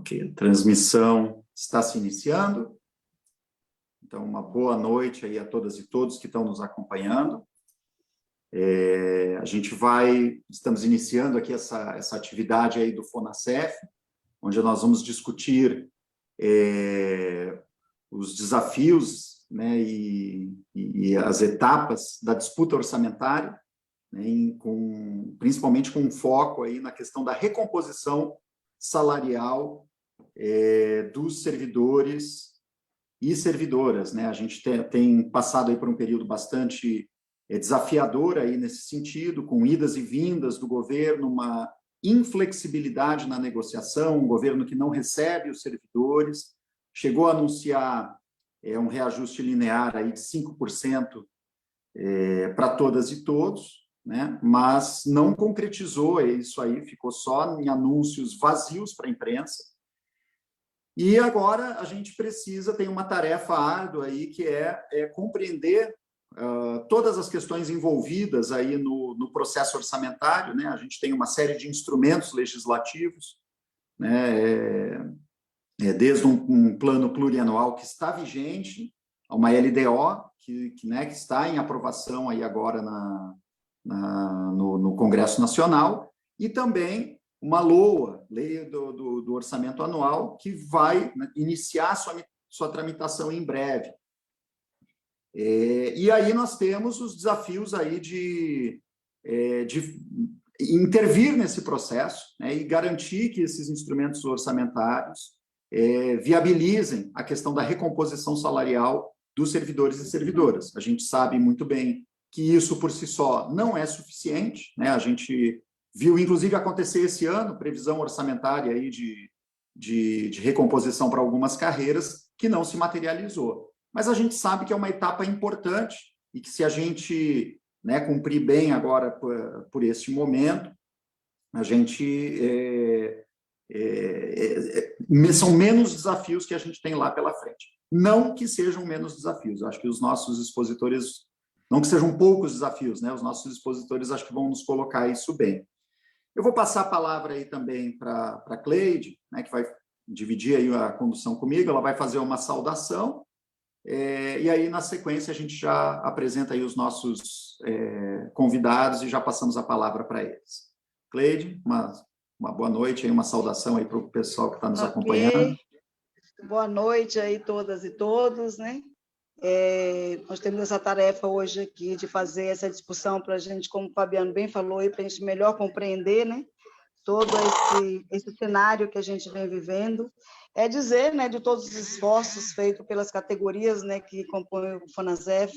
Ok, a transmissão está se iniciando. Então, uma boa noite aí a todas e todos que estão nos acompanhando. Estamos iniciando aqui essa atividade aí do FONASEF, onde nós vamos discutir os desafios, né, e as etapas da disputa orçamentária, né, principalmente com um foco aí na questão da recomposição salarial dos servidores e servidoras, né? A gente tem passado aí por um período bastante desafiador aí nesse sentido, com idas e vindas do governo, uma inflexibilidade na negociação, um governo que não recebe os servidores, chegou a anunciar um reajuste linear aí de 5% para todas e todos, né? Mas não concretizou isso aí, ficou só em anúncios vazios para a imprensa. E agora a gente tem uma tarefa árdua aí, que é compreender todas as questões envolvidas aí no processo orçamentário, né? A gente tem uma série de instrumentos legislativos, né? Desde um plano plurianual que está vigente, a uma LDO que está em aprovação aí agora no Congresso Nacional, e também uma LOA, Lei do Orçamento Anual, que vai iniciar sua tramitação em breve. E aí nós temos os desafios aí de intervir nesse processo, né, e garantir que esses instrumentos orçamentários viabilizem a questão da recomposição salarial dos servidores e servidoras. A gente sabe muito bem que isso por si só não é suficiente, né? A gente viu, inclusive, acontecer esse ano, previsão orçamentária aí de recomposição para algumas carreiras, que não se materializou. Mas a gente sabe que é uma etapa importante e que, se a gente, né, cumprir bem agora por este momento, a gente são menos desafios que a gente tem lá pela frente. Não que sejam menos desafios, acho que os nossos expositores, não que sejam poucos desafios, né? Os nossos expositores acho que vão nos colocar isso bem. Eu vou passar a palavra aí também para a Cleide, né, que vai dividir aí a condução comigo. Ela vai fazer uma saudação, e aí, na sequência, a gente já apresenta aí os nossos convidados e já passamos a palavra para eles. Cleide, uma boa noite, aí, uma saudação aí para o pessoal que está nos acompanhando. Boa noite aí todas e todos, né? Nós temos essa tarefa hoje aqui de fazer essa discussão para a gente, como o Fabiano bem falou, para a gente melhor compreender, né, todo esse cenário que a gente vem vivendo. Dizer, né, de todos os esforços feitos pelas categorias, né, que compõem o FONASEF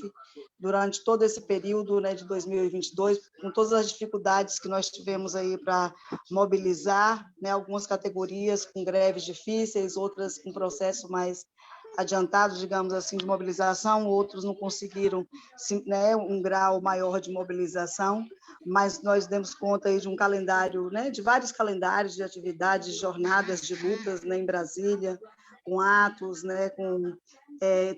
durante todo esse período, né, de 2022, com todas as dificuldades que nós tivemos aí para mobilizar, né, algumas categorias com greves difíceis, outras com processo mais adiantados, digamos assim, de mobilização, outros não conseguiram, né, um grau maior de mobilização, mas nós demos conta aí de um calendário, né, de vários calendários de atividades, jornadas de lutas, né, em Brasília, com atos, né, com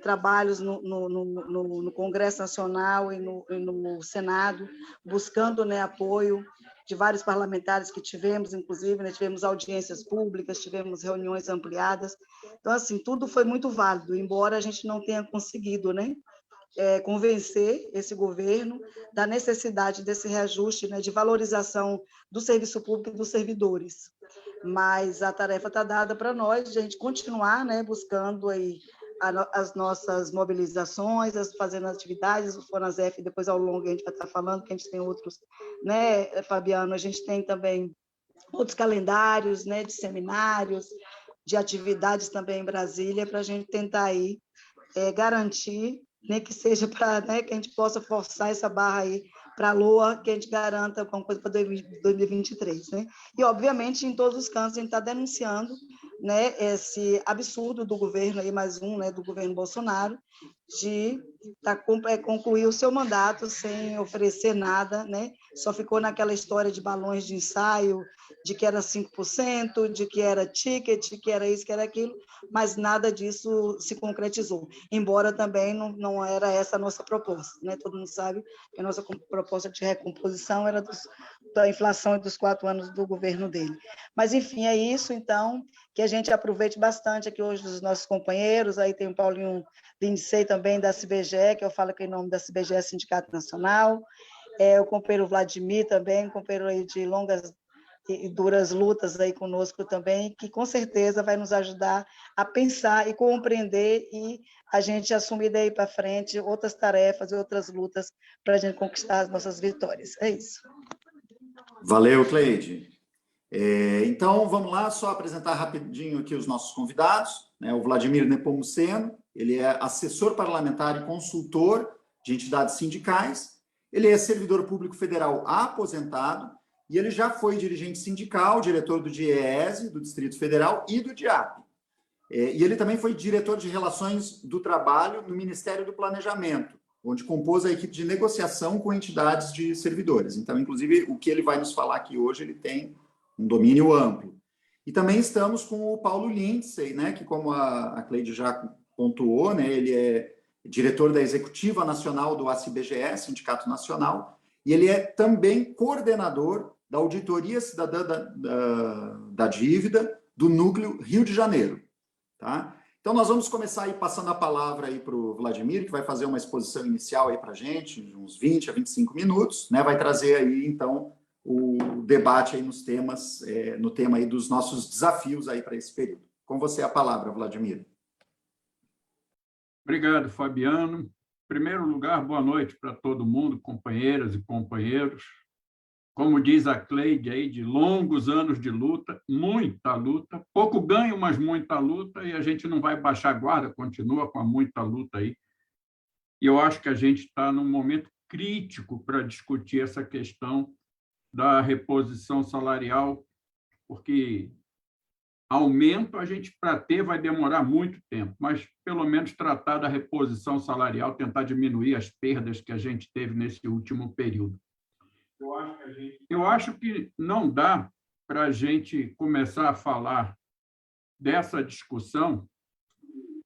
trabalhos no Congresso Nacional e no Senado, buscando, né, apoio de vários parlamentares que tivemos, inclusive, né, tivemos audiências públicas, tivemos reuniões ampliadas. Então, assim, tudo foi muito válido, embora a gente não tenha conseguido, né, convencer esse governo da necessidade desse reajuste, né, de valorização do serviço público e dos servidores. Mas a tarefa está dada para nós, de a gente continuar, né, buscando aí as nossas mobilizações, fazendo atividades, o FONASEF, depois ao longo a gente vai estar falando, que a gente tem outros, né, Fabiano, a gente tem também outros calendários, né, de seminários, de atividades também em Brasília, para a gente tentar aí garantir, né, que seja para, né, que a gente possa forçar essa barra aí para a LOA, que a gente garanta alguma coisa para 2023, né? E, obviamente, em todos os cantos, a gente está denunciando, né, esse absurdo do governo, aí, mais um, né, do governo Bolsonaro, de concluir o seu mandato sem oferecer nada, né? Só ficou naquela história de balões de ensaio, de que era 5%, de que era ticket, que era isso, que era aquilo, mas nada disso se concretizou, embora também não era essa a nossa proposta, né? Todo mundo sabe que a nossa proposta de recomposição era da inflação e dos 4 anos do governo dele. Mas, enfim, é isso, então, que a gente aproveite bastante aqui hoje os nossos companheiros, aí tem o Paulinho Lindsay também da CBGE, que eu falo aqui em nome da CBGE Sindicato Nacional, o companheiro Vladimir também, companheiro aí de longas e duras lutas aí conosco também, que com certeza vai nos ajudar a pensar e compreender e a gente assumir daí para frente outras tarefas e outras lutas para a gente conquistar as nossas vitórias. É isso. Valeu, Cleide. Então, vamos lá, só apresentar rapidinho aqui os nossos convidados, né? O Vladimir Nepomuceno, ele é assessor parlamentar e consultor de entidades sindicais, ele é servidor público federal aposentado e ele já foi dirigente sindical, diretor do DIEESE, do Distrito Federal, e do DIAP. E ele também foi diretor de Relações do Trabalho no Ministério do Planejamento, onde compôs a equipe de negociação com entidades de servidores. Então, inclusive, o que ele vai nos falar aqui hoje, ele tem um domínio amplo. E também estamos com o Paulo Lindsay, né, que, como a Cleide já pontuou, né, ele é diretor da Executiva Nacional do ACBGE, Sindicato Nacional, e ele é também coordenador da Auditoria Cidadã da Dívida do Núcleo Rio de Janeiro. Tá? Então, nós vamos começar aí passando a palavra aí para o Vladimir, que vai fazer uma exposição inicial aí para a gente, de uns 20 a 25 minutos, né? Vai trazer aí, então, o debate aí nos temas, no tema aí dos nossos desafios aí para esse período. Com você a palavra, Vladimir. Obrigado, Fabiano. Em primeiro lugar, boa noite para todo mundo, companheiras e companheiros. Como diz a Cleide aí, de longos anos de luta, muita luta, pouco ganho, mas muita luta, e a gente não vai baixar a guarda, continua com a muita luta aí. E eu acho que a gente está num momento crítico para discutir essa questão da reposição salarial, porque aumento a gente, para ter, vai demorar muito tempo, mas pelo menos tratar da reposição salarial, tentar diminuir as perdas que a gente teve nesse último período. Eu acho que não dá para a gente começar a falar dessa discussão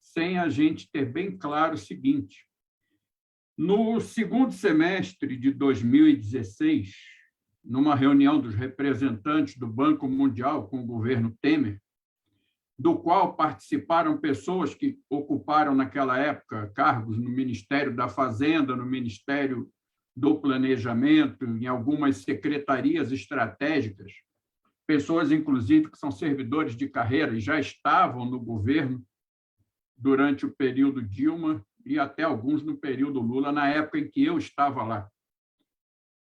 sem a gente ter bem claro o seguinte: no segundo semestre de 2016, numa reunião dos representantes do Banco Mundial com o governo Temer, do qual participaram pessoas que ocuparam naquela época cargos no Ministério da Fazenda, no Ministério do Planejamento, em algumas secretarias estratégicas, pessoas, inclusive, que são servidores de carreira e já estavam no governo durante o período Dilma e até alguns no período Lula, na época em que eu estava lá.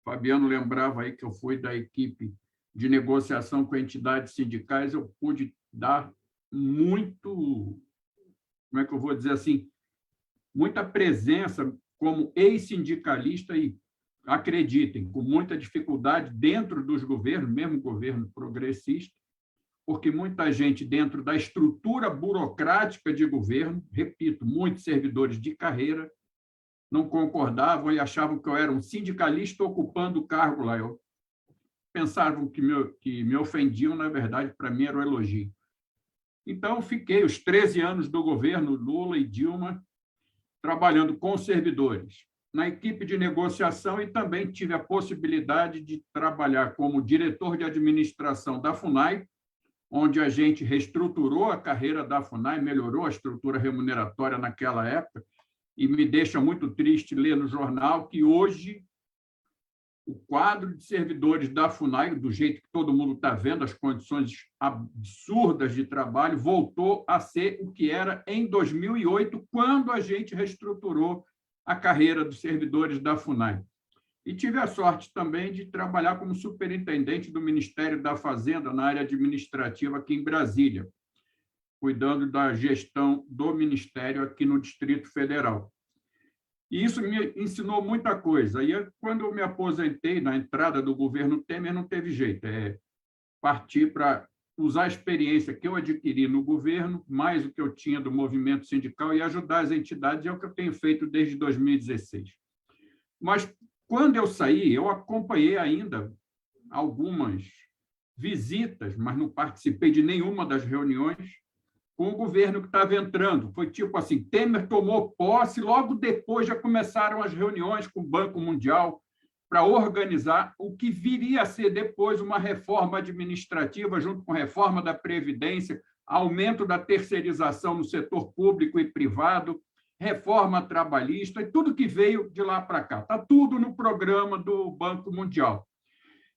Fabiano lembrava aí que eu fui da equipe de negociação com entidades sindicais, eu pude dar muito, como é que eu vou dizer assim, muita presença como ex-sindicalista e, acreditem, com muita dificuldade dentro dos governos, mesmo governo progressista, porque muita gente dentro da estrutura burocrática de governo, repito, muitos servidores de carreira, não concordavam e achavam que eu era um sindicalista ocupando o cargo lá. Eu pensavam que me ofendiam, na verdade, para mim era um elogio. Então, fiquei os 13 anos do governo Lula e Dilma trabalhando com servidores na equipe de negociação e também tive a possibilidade de trabalhar como diretor de administração da FUNAI, onde a gente reestruturou a carreira da FUNAI, melhorou a estrutura remuneratória naquela época, e me deixa muito triste ler no jornal que hoje o quadro de servidores da FUNAI, do jeito que todo mundo está vendo, as condições absurdas de trabalho, voltou a ser o que era em 2008, quando a gente reestruturou a carreira dos servidores da FUNAI. E tive a sorte também de trabalhar como superintendente do Ministério da Fazenda, na área administrativa aqui em Brasília, cuidando da gestão do Ministério aqui no Distrito Federal. E isso me ensinou muita coisa. E quando eu me aposentei, na entrada do governo Temer, não teve jeito, partir para usar a experiência que eu adquiri no governo, mais o que eu tinha do movimento sindical, e ajudar as entidades, é o que eu tenho feito desde 2016. Mas, quando eu saí, eu acompanhei ainda algumas visitas, mas não participei de nenhuma das reuniões com o governo que estava entrando. Foi tipo assim, Temer tomou posse, logo depois já começaram as reuniões com o Banco Mundial para organizar o que viria a ser depois uma reforma administrativa, junto com a reforma da Previdência, aumento da terceirização no setor público e privado, reforma trabalhista, e tudo que veio de lá para cá. Está tudo no programa do Banco Mundial.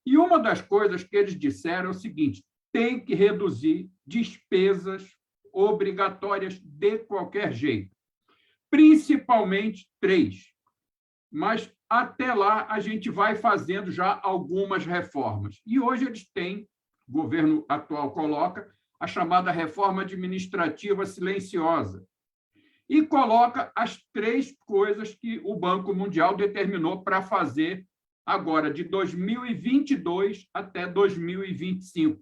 E uma das coisas que eles disseram é o seguinte: tem que reduzir despesas obrigatórias de qualquer jeito, principalmente 3. Mas, até lá, a gente vai fazendo já algumas reformas. E hoje eles têm, o governo atual coloca, a chamada reforma administrativa silenciosa. E coloca as 3 coisas que o Banco Mundial determinou para fazer agora, de 2022 até 2025.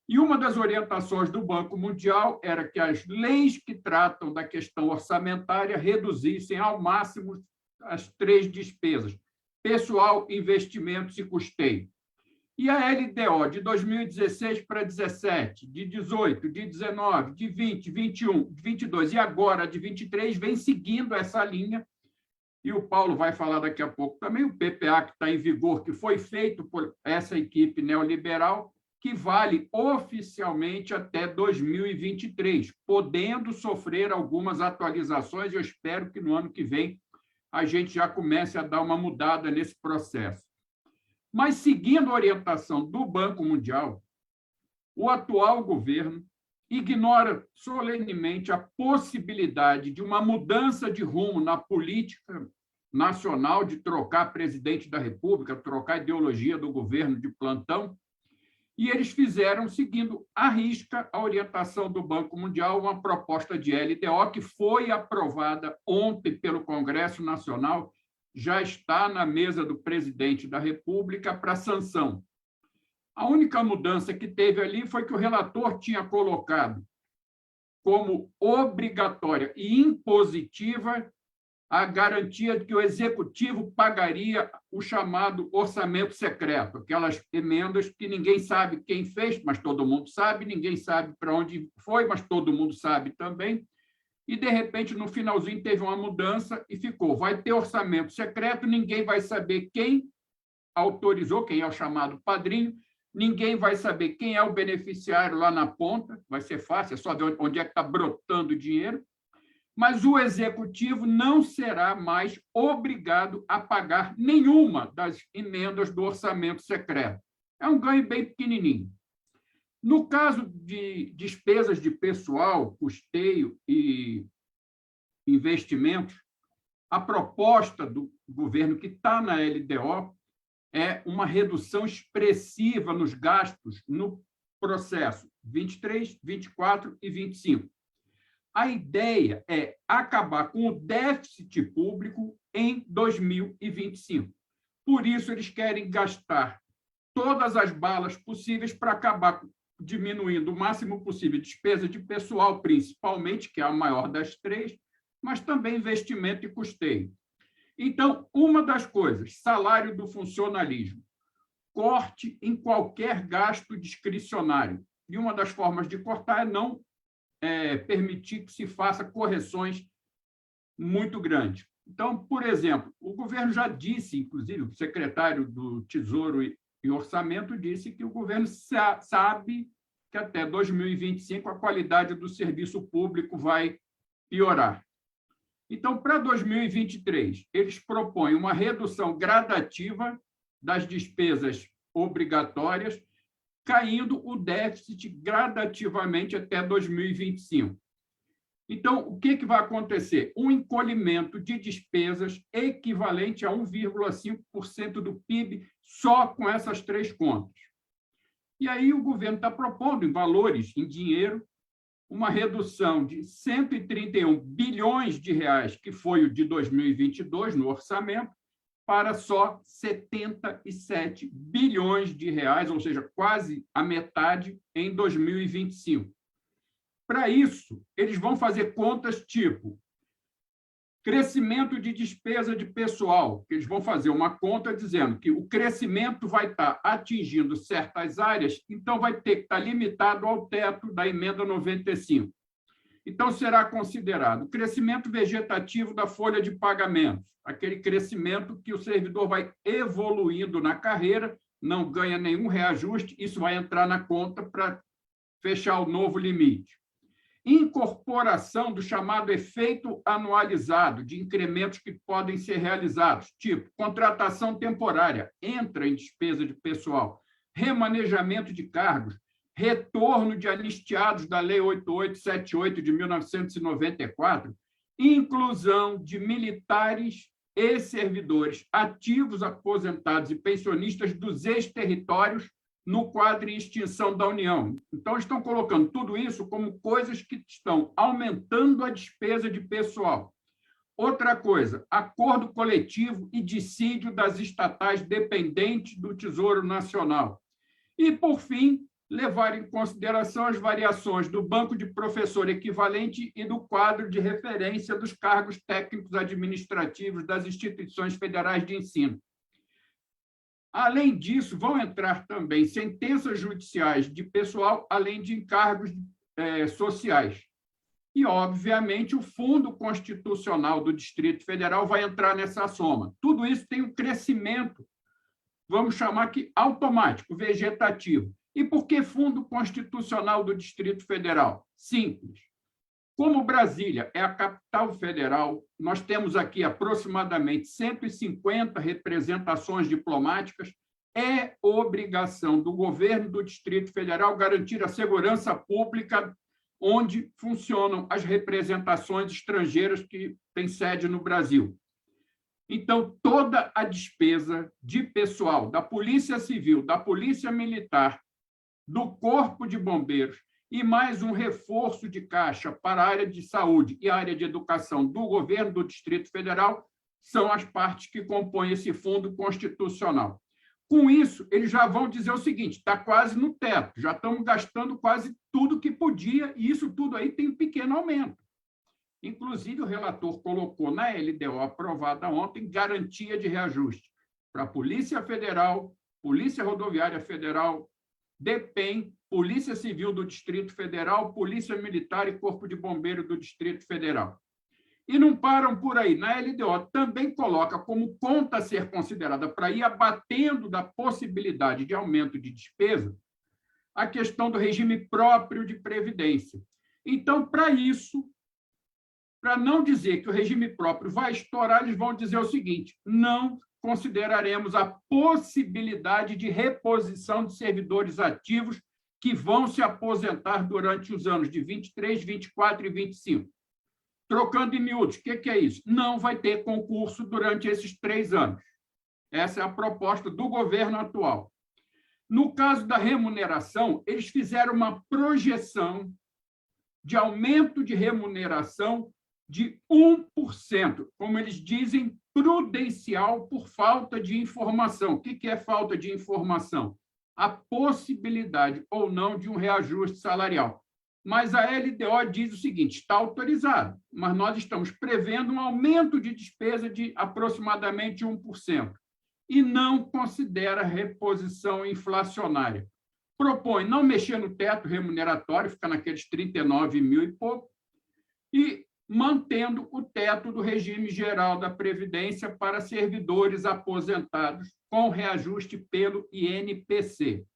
E uma das orientações do Banco Mundial era que as leis que tratam da questão orçamentária reduzissem ao máximo as 3 despesas: pessoal, investimentos e custeio. E a LDO de 2016 para 17, de 18, de 19, de 20, 21, 22 e agora de 23 vem seguindo essa linha. E o Paulo vai falar daqui a pouco também, o PPA que está em vigor, que foi feito por essa equipe neoliberal, que vale oficialmente até 2023, podendo sofrer algumas atualizações. Eu espero que no ano que vem a gente já comece a dar uma mudada nesse processo. Mas, seguindo a orientação do Banco Mundial, o atual governo ignora solenemente a possibilidade de uma mudança de rumo na política nacional, de trocar presidente da República, trocar a ideologia do governo de plantão, e eles fizeram, seguindo à risca a orientação do Banco Mundial, uma proposta de LDO que foi aprovada ontem pelo Congresso Nacional, já está na mesa do presidente da República para sanção. A única mudança que teve ali foi que o relator tinha colocado como obrigatória e impositiva a garantia de que o Executivo pagaria o chamado orçamento secreto, aquelas emendas que ninguém sabe quem fez, mas todo mundo sabe, ninguém sabe para onde foi, mas todo mundo sabe também. E, de repente, no finalzinho, teve uma mudança e ficou. Vai ter orçamento secreto, ninguém vai saber quem autorizou, quem é o chamado padrinho, ninguém vai saber quem é o beneficiário lá na ponta, vai ser fácil, é só ver onde é que está brotando o dinheiro, mas o Executivo não será mais obrigado a pagar nenhuma das emendas do orçamento secreto. É um ganho bem pequenininho. No caso de despesas de pessoal, custeio e investimentos, a proposta do governo que está na LDO é uma redução expressiva nos gastos no processo 23, 24 e 25. A ideia é acabar com o déficit público em 2025. Por isso, eles querem gastar todas as balas possíveis para acabar diminuindo o máximo possível despesa de pessoal, principalmente, que é a maior das 3, mas também investimento e custeio. Então, uma das coisas, salário do funcionalismo, corte em qualquer gasto discricionário. E uma das formas de cortar é não permitir que se faça correções muito grandes. Então, por exemplo, o governo já disse, inclusive, o secretário do Tesouro e Orçamento disse que o governo sabe que até 2025 a qualidade do serviço público vai piorar. Então, para 2023, eles propõem uma redução gradativa das despesas obrigatórias, caindo o déficit gradativamente até 2025. Então, o que vai acontecer? Um encolhimento de despesas equivalente a 1,5% do PIB só com essas 3 contas. E aí o governo está propondo, em valores, em dinheiro, uma redução de 131 bilhões de reais, que foi o de 2022 no orçamento, para só 77 bilhões de reais, ou seja, quase a metade em 2025. Para isso, eles vão fazer contas tipo crescimento de despesa de pessoal, que eles vão fazer uma conta dizendo que o crescimento vai estar atingindo certas áreas, então vai ter que estar limitado ao teto da emenda 95. Então, será considerado o crescimento vegetativo da folha de pagamentos, aquele crescimento que o servidor vai evoluindo na carreira, não ganha nenhum reajuste, isso vai entrar na conta para fechar o novo limite. Incorporação do chamado efeito anualizado, de incrementos que podem ser realizados, tipo contratação temporária, entra em despesa de pessoal, remanejamento de cargos, retorno de anistiados da Lei 8878 de 1994, inclusão de militares e servidores ativos, aposentados e pensionistas dos ex-territórios no quadro em extinção da União. Então, estão colocando tudo isso como coisas que estão aumentando a despesa de pessoal. Outra coisa, acordo coletivo e dissídio das estatais dependentes do Tesouro Nacional. E, por fim, levar em consideração as variações do banco de professor equivalente e do quadro de referência dos cargos técnicos administrativos das instituições federais de ensino. Além disso, vão entrar também sentenças judiciais de pessoal, além de encargos sociais. E, obviamente, o Fundo Constitucional do Distrito Federal vai entrar nessa soma. Tudo isso tem um crescimento, vamos chamar aqui automático, vegetativo. E por que Fundo Constitucional do Distrito Federal? Simples. Como Brasília é a capital federal, nós temos aqui aproximadamente 150 representações diplomáticas, é obrigação do governo do Distrito Federal garantir a segurança pública onde funcionam as representações estrangeiras que têm sede no Brasil. Então, toda a despesa de pessoal da Polícia Civil, da Polícia Militar, do Corpo de Bombeiros, e mais um reforço de caixa para a área de saúde e a área de educação do governo do Distrito Federal são as partes que compõem esse fundo constitucional. Com isso, eles já vão dizer o seguinte, está quase no teto, já estamos gastando quase tudo que podia, e isso tudo aí tem um pequeno aumento. Inclusive, o relator colocou na LDO aprovada ontem garantia de reajuste para a Polícia Federal, Polícia Rodoviária Federal, DEPEN, Polícia Civil do Distrito Federal, Polícia Militar e Corpo de Bombeiro do Distrito Federal. E não param por aí. Na LDO também coloca como conta a ser considerada para ir abatendo da possibilidade de aumento de despesa a questão do regime próprio de previdência. Então, para isso, para não dizer que o regime próprio vai estourar, eles vão dizer o seguinte, não consideraremos a possibilidade de reposição de servidores ativos que vão se aposentar durante os anos de 23, 24 e 25. Trocando em miúdos, o que é isso? Não vai ter concurso durante esses 3 anos. Essa é a proposta do governo atual. No caso da remuneração, eles fizeram uma projeção de aumento de remuneração de 1%, como eles dizem, prudencial por falta de informação. O que é falta de informação? A possibilidade ou não de um reajuste salarial. Mas a LDO diz o seguinte, está autorizado, mas nós estamos prevendo um aumento de despesa de aproximadamente 1% e não considera reposição inflacionária. Propõe não mexer no teto remuneratório, fica naqueles 39 mil e pouco, e mantendo o teto do regime geral da Previdência para servidores aposentados com reajuste pelo INPC.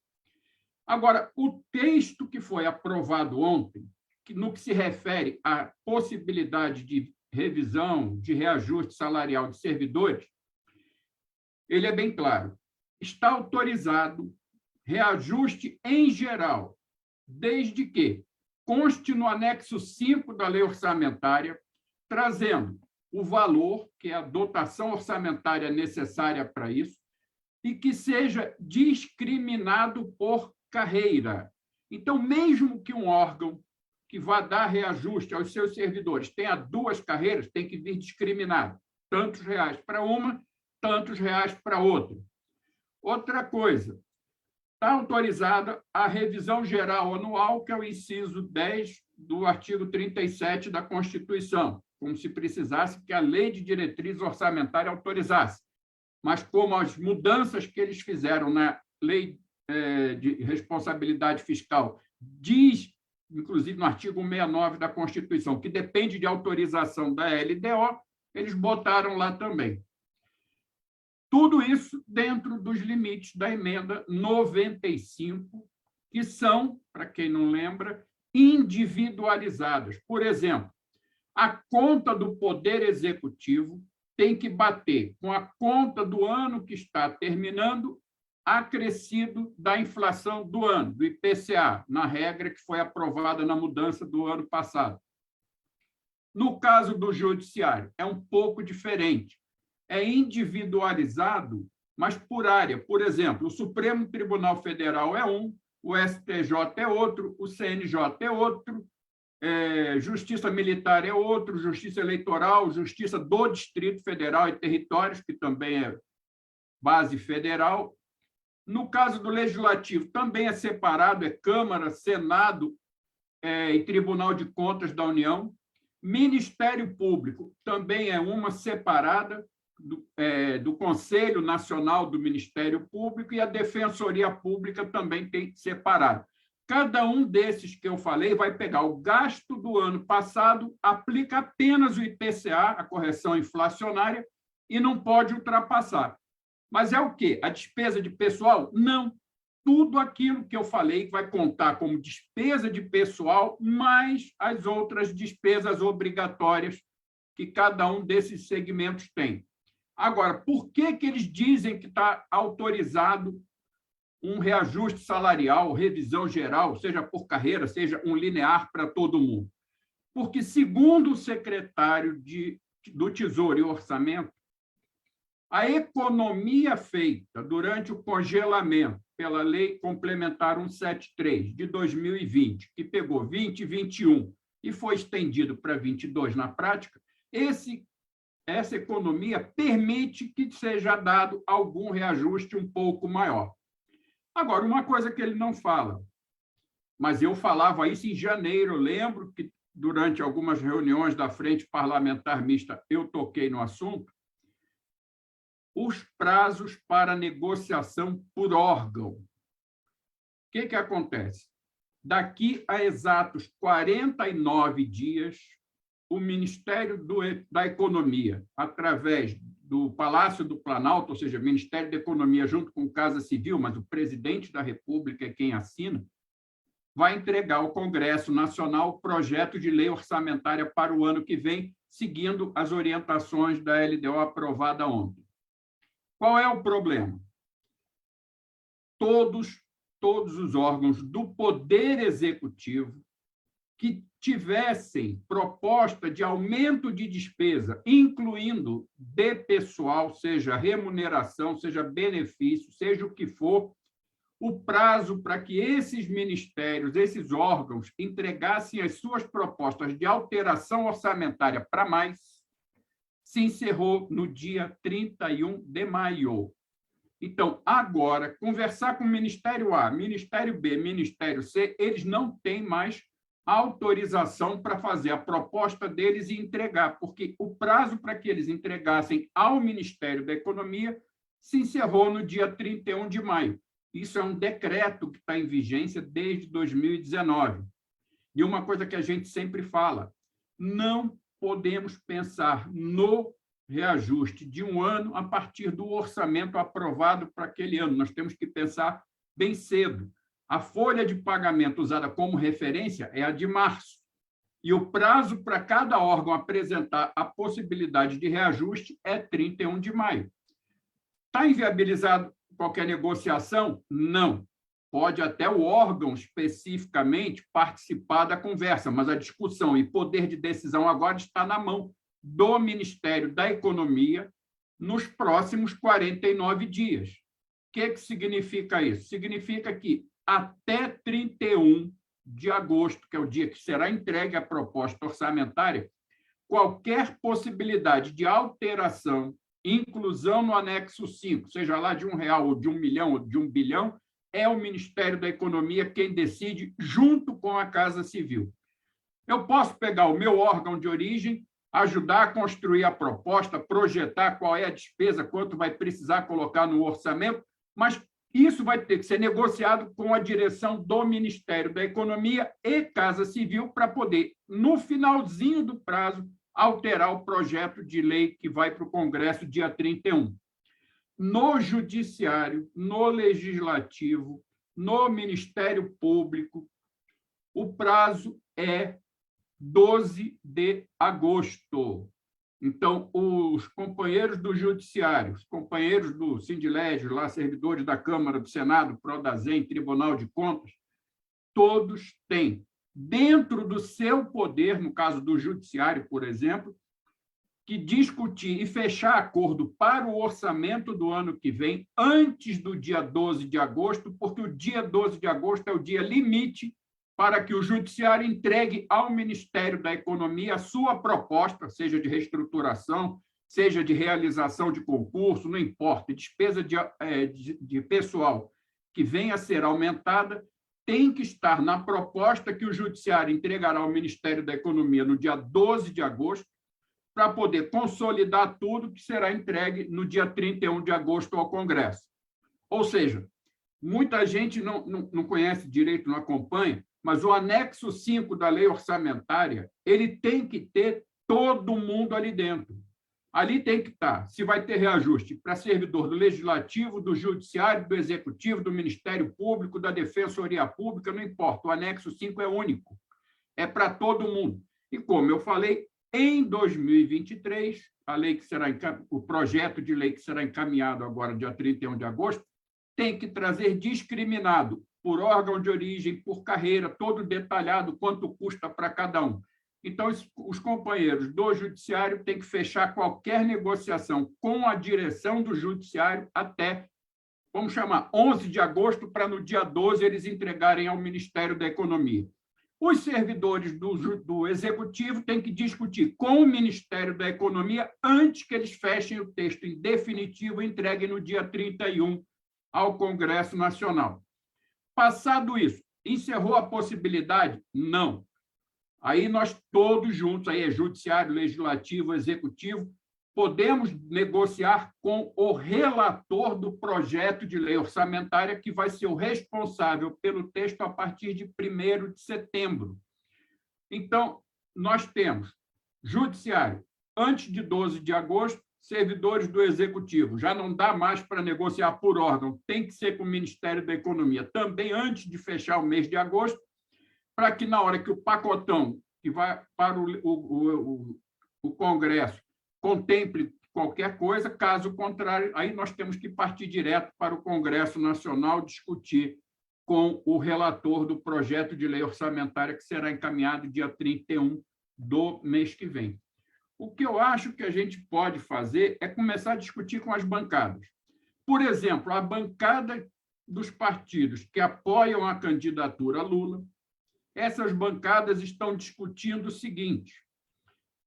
Agora, o texto que foi aprovado ontem, que no que se refere à possibilidade de revisão, de reajuste salarial de servidores, ele é bem claro. Está autorizado reajuste em geral, desde que conste no anexo 5 da lei orçamentária, trazendo o valor, que é a dotação orçamentária necessária para isso, e que seja discriminado por carreira. Então, mesmo que um órgão que vá dar reajuste aos seus servidores tenha 2 carreiras, tem que vir discriminado, tantos reais para uma, tantos reais para outro. Outra coisa, está autorizada a revisão geral anual, que é o inciso 10 do artigo 37 da Constituição, como se precisasse que a lei de diretriz orçamentária autorizasse. Mas como as mudanças que eles fizeram na lei de responsabilidade fiscal diz, inclusive no artigo 69 da Constituição, que depende de autorização da LDO, eles botaram lá também. Tudo isso dentro dos limites da emenda 95, que são, para quem não lembra, individualizadas. Por exemplo, a conta do Poder Executivo tem que bater com a conta do ano que está terminando, acrescido da inflação do ano, do IPCA, na regra que foi aprovada na mudança do ano passado. No caso do Judiciário, é um pouco diferente. É individualizado, mas por área. Por exemplo, o Supremo Tribunal Federal é um, o STJ é outro, o CNJ é outro, Justiça Militar é outro, Justiça Eleitoral, Justiça do Distrito Federal e Territórios, que também é base federal. No caso do Legislativo, também é separado, é Câmara, Senado e Tribunal de Contas da União. Ministério Público também é uma separada do Conselho Nacional do Ministério Público, e a Defensoria Pública também tem separado. Cada um desses que eu falei vai pegar o gasto do ano passado, aplica apenas o IPCA, a correção inflacionária, e não pode ultrapassar. Mas é o quê? A despesa de pessoal? Não. Tudo aquilo que eu falei vai contar como despesa de pessoal, mais as outras despesas obrigatórias que cada um desses segmentos tem. Agora, por que eles dizem que está autorizado um reajuste salarial, revisão geral, seja por carreira, seja um linear para todo mundo? Porque, segundo o secretário do Tesouro e Orçamento, a economia feita durante o congelamento pela Lei Complementar 173 de 2020, que pegou 20 e 21 e foi estendido para 22 na prática, essa economia permite que seja dado algum reajuste um pouco maior. Agora, uma coisa que ele não fala, mas eu falava isso em janeiro, eu lembro que durante algumas reuniões da Frente Parlamentar Mista eu toquei no assunto, os prazos para negociação por órgão. O que acontece? Daqui a exatos 49 dias, o Ministério da Economia, através do Palácio do Planalto, ou seja, Ministério da Economia junto com Casa Civil, mas o presidente da República é quem assina, vai entregar ao Congresso Nacional o projeto de lei orçamentária para o ano que vem, seguindo as orientações da LDO aprovada ontem. Qual é o problema? Todos os órgãos do Poder Executivo que tivessem proposta de aumento de despesa, incluindo de pessoal, seja remuneração, seja benefício, seja o que for, o prazo para que esses ministérios, esses órgãos, entregassem as suas propostas de alteração orçamentária para mais, se encerrou no dia 31 de maio. Então, agora, conversar com o Ministério A, Ministério B, Ministério C, eles não têm mais autorização para fazer a proposta deles e entregar, porque o prazo para que eles entregassem ao Ministério da Economia se encerrou no dia 31 de maio. Isso é um decreto que está em vigência desde 2019. E uma coisa que a gente sempre fala, não podemos pensar no reajuste de um ano a partir do orçamento aprovado para aquele ano. Nós temos que pensar bem cedo. A folha de pagamento usada como referência é a de março, e o prazo para cada órgão apresentar a possibilidade de reajuste é 31 de maio. Está inviabilizado qualquer negociação? Não. Pode até o órgão especificamente participar da conversa, mas a discussão e poder de decisão agora está na mão do Ministério da Economia nos próximos 49 dias. O que significa isso? Significa que até 31 de agosto, que é o dia que será entregue a proposta orçamentária, qualquer possibilidade de alteração inclusão no anexo 5, seja lá de R$1 ou de 1 milhão ou de 1 bilhão, é o Ministério da Economia quem decide junto com a Casa Civil. Eu posso pegar o meu órgão de origem, ajudar a construir a proposta, projetar qual é a despesa, quanto vai precisar colocar no orçamento, mas isso vai ter que ser negociado com a direção do Ministério da Economia e Casa Civil para poder, no finalzinho do prazo, alterar o projeto de lei que vai para o Congresso dia 31. No Judiciário, no Legislativo, no Ministério Público, o prazo é 12 de agosto. Então, os companheiros do Judiciário, os companheiros do Sindilégio, lá, servidores da Câmara, do Senado, Prodasem, Tribunal de Contas, todos têm, dentro do seu poder, no caso do Judiciário, por exemplo, que discutir e fechar acordo para o orçamento do ano que vem, antes do dia 12 de agosto, porque o dia 12 de agosto é o dia limite para que o Judiciário entregue ao Ministério da Economia a sua proposta, seja de reestruturação, seja de realização de concurso, não importa, despesa de pessoal que venha a ser aumentada, tem que estar na proposta que o Judiciário entregará ao Ministério da Economia no dia 12 de agosto, para poder consolidar tudo que será entregue no dia 31 de agosto ao Congresso. Ou seja, muita gente não conhece direito, não acompanha, mas o anexo 5 da lei orçamentária, ele tem que ter todo mundo ali dentro. Ali tem que estar, se vai ter reajuste para servidor do Legislativo, do Judiciário, do Executivo, do Ministério Público, da Defensoria Pública, não importa, o anexo 5 é único, é para todo mundo. E, como eu falei, em 2023, o projeto de lei que será encaminhado agora, dia 31 de agosto, tem que trazer discriminado por órgão de origem, por carreira, todo detalhado, quanto custa para cada um. Então, os companheiros do Judiciário têm que fechar qualquer negociação com a direção do Judiciário até, vamos chamar, 11 de agosto, para no dia 12 eles entregarem ao Ministério da Economia. Os servidores do Executivo têm que discutir com o Ministério da Economia antes que eles fechem o texto em definitivo e entreguem no dia 31 ao Congresso Nacional. Passado isso, encerrou a possibilidade? Não. Aí nós todos juntos, aí é Judiciário, Legislativo, Executivo, podemos negociar com o relator do projeto de lei orçamentária, que vai ser o responsável pelo texto a partir de 1º de setembro. Então, nós temos Judiciário, antes de 12 de agosto, servidores do Executivo. Já não dá mais para negociar por órgão, tem que ser com o Ministério da Economia, também antes de fechar o mês de agosto, para que, na hora que o pacotão que vai para o Congresso contemple qualquer coisa, caso contrário, aí nós temos que partir direto para o Congresso Nacional discutir com o relator do projeto de lei orçamentária, que será encaminhado dia 31 do mês que vem. O que eu acho que a gente pode fazer é começar a discutir com as bancadas. Por exemplo, a bancada dos partidos que apoiam a candidatura Lula, essas bancadas estão discutindo o seguinte: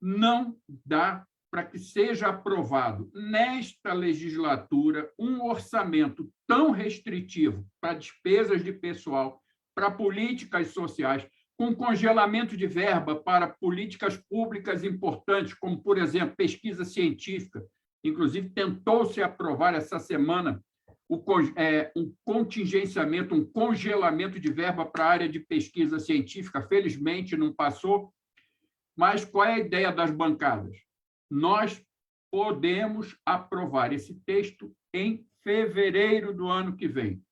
não dá para que seja aprovado nesta legislatura um orçamento tão restritivo para despesas de pessoal, para políticas sociais, com congelamento de verba para políticas públicas importantes, como, por exemplo, pesquisa científica. Inclusive, tentou-se aprovar essa semana um contingenciamento, um congelamento de verba para a área de pesquisa científica. Felizmente, não passou. Mas qual é a ideia das bancadas? Nós podemos aprovar esse texto em fevereiro do ano que vem.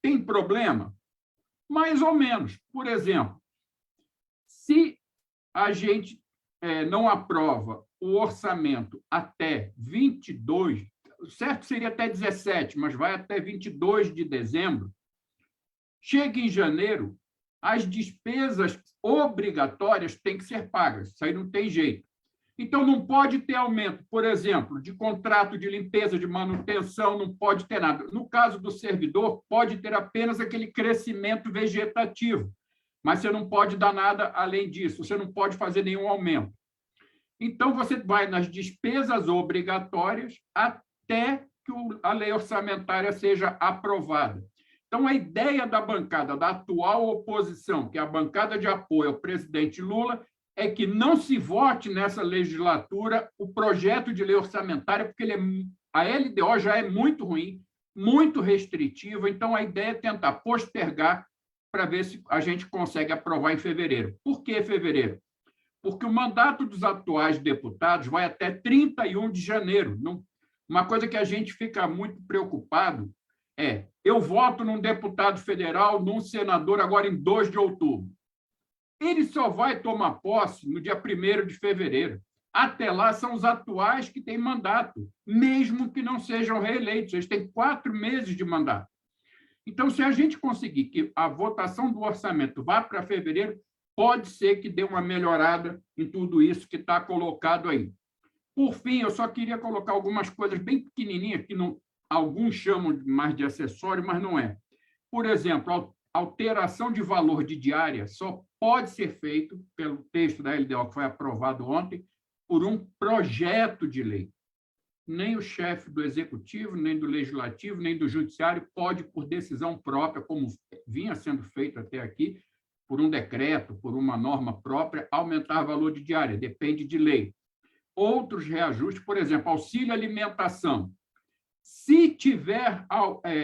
Tem problema? Mais ou menos. Por exemplo, se a gente não aprova o orçamento até 22, certo seria até 17, mas vai até 22 de dezembro, chega em janeiro, as despesas obrigatórias têm que ser pagas, isso aí não tem jeito. Então, não pode ter aumento, por exemplo, de contrato de limpeza, de manutenção, não pode ter nada. No caso do servidor, pode ter apenas aquele crescimento vegetativo, mas você não pode dar nada além disso, você não pode fazer nenhum aumento. Então, você vai nas despesas obrigatórias até que a lei orçamentária seja aprovada. Então, a ideia da bancada, da atual oposição, que é a bancada de apoio ao presidente Lula, é que não se vote nessa legislatura o projeto de lei orçamentária, porque a LDO já é muito ruim, muito restritiva, então a ideia é tentar postergar para ver se a gente consegue aprovar em fevereiro. Por que fevereiro? Porque o mandato dos atuais deputados vai até 31 de janeiro. Uma coisa que a gente fica muito preocupado é: eu voto num deputado federal, num senador, agora em 2 de outubro. Ele só vai tomar posse no dia 1º de fevereiro. Até lá, são os atuais que têm mandato, mesmo que não sejam reeleitos. Eles têm 4 meses de mandato. Então, se a gente conseguir que a votação do orçamento vá para fevereiro, pode ser que dê uma melhorada em tudo isso que está colocado aí. Por fim, eu só queria colocar algumas coisas bem pequenininhas, que não, alguns chamam mais de acessório, mas não é. Por exemplo, a alteração de valor de diária só pode ser feito pelo texto da LDO, que foi aprovado ontem, por um projeto de lei. Nem o chefe do Executivo, nem do Legislativo, nem do Judiciário pode, por decisão própria, como vinha sendo feito até aqui, por um decreto, por uma norma própria, aumentar o valor de diária. Depende de lei. Outros reajustes, por exemplo, auxílio alimentação. Se tiver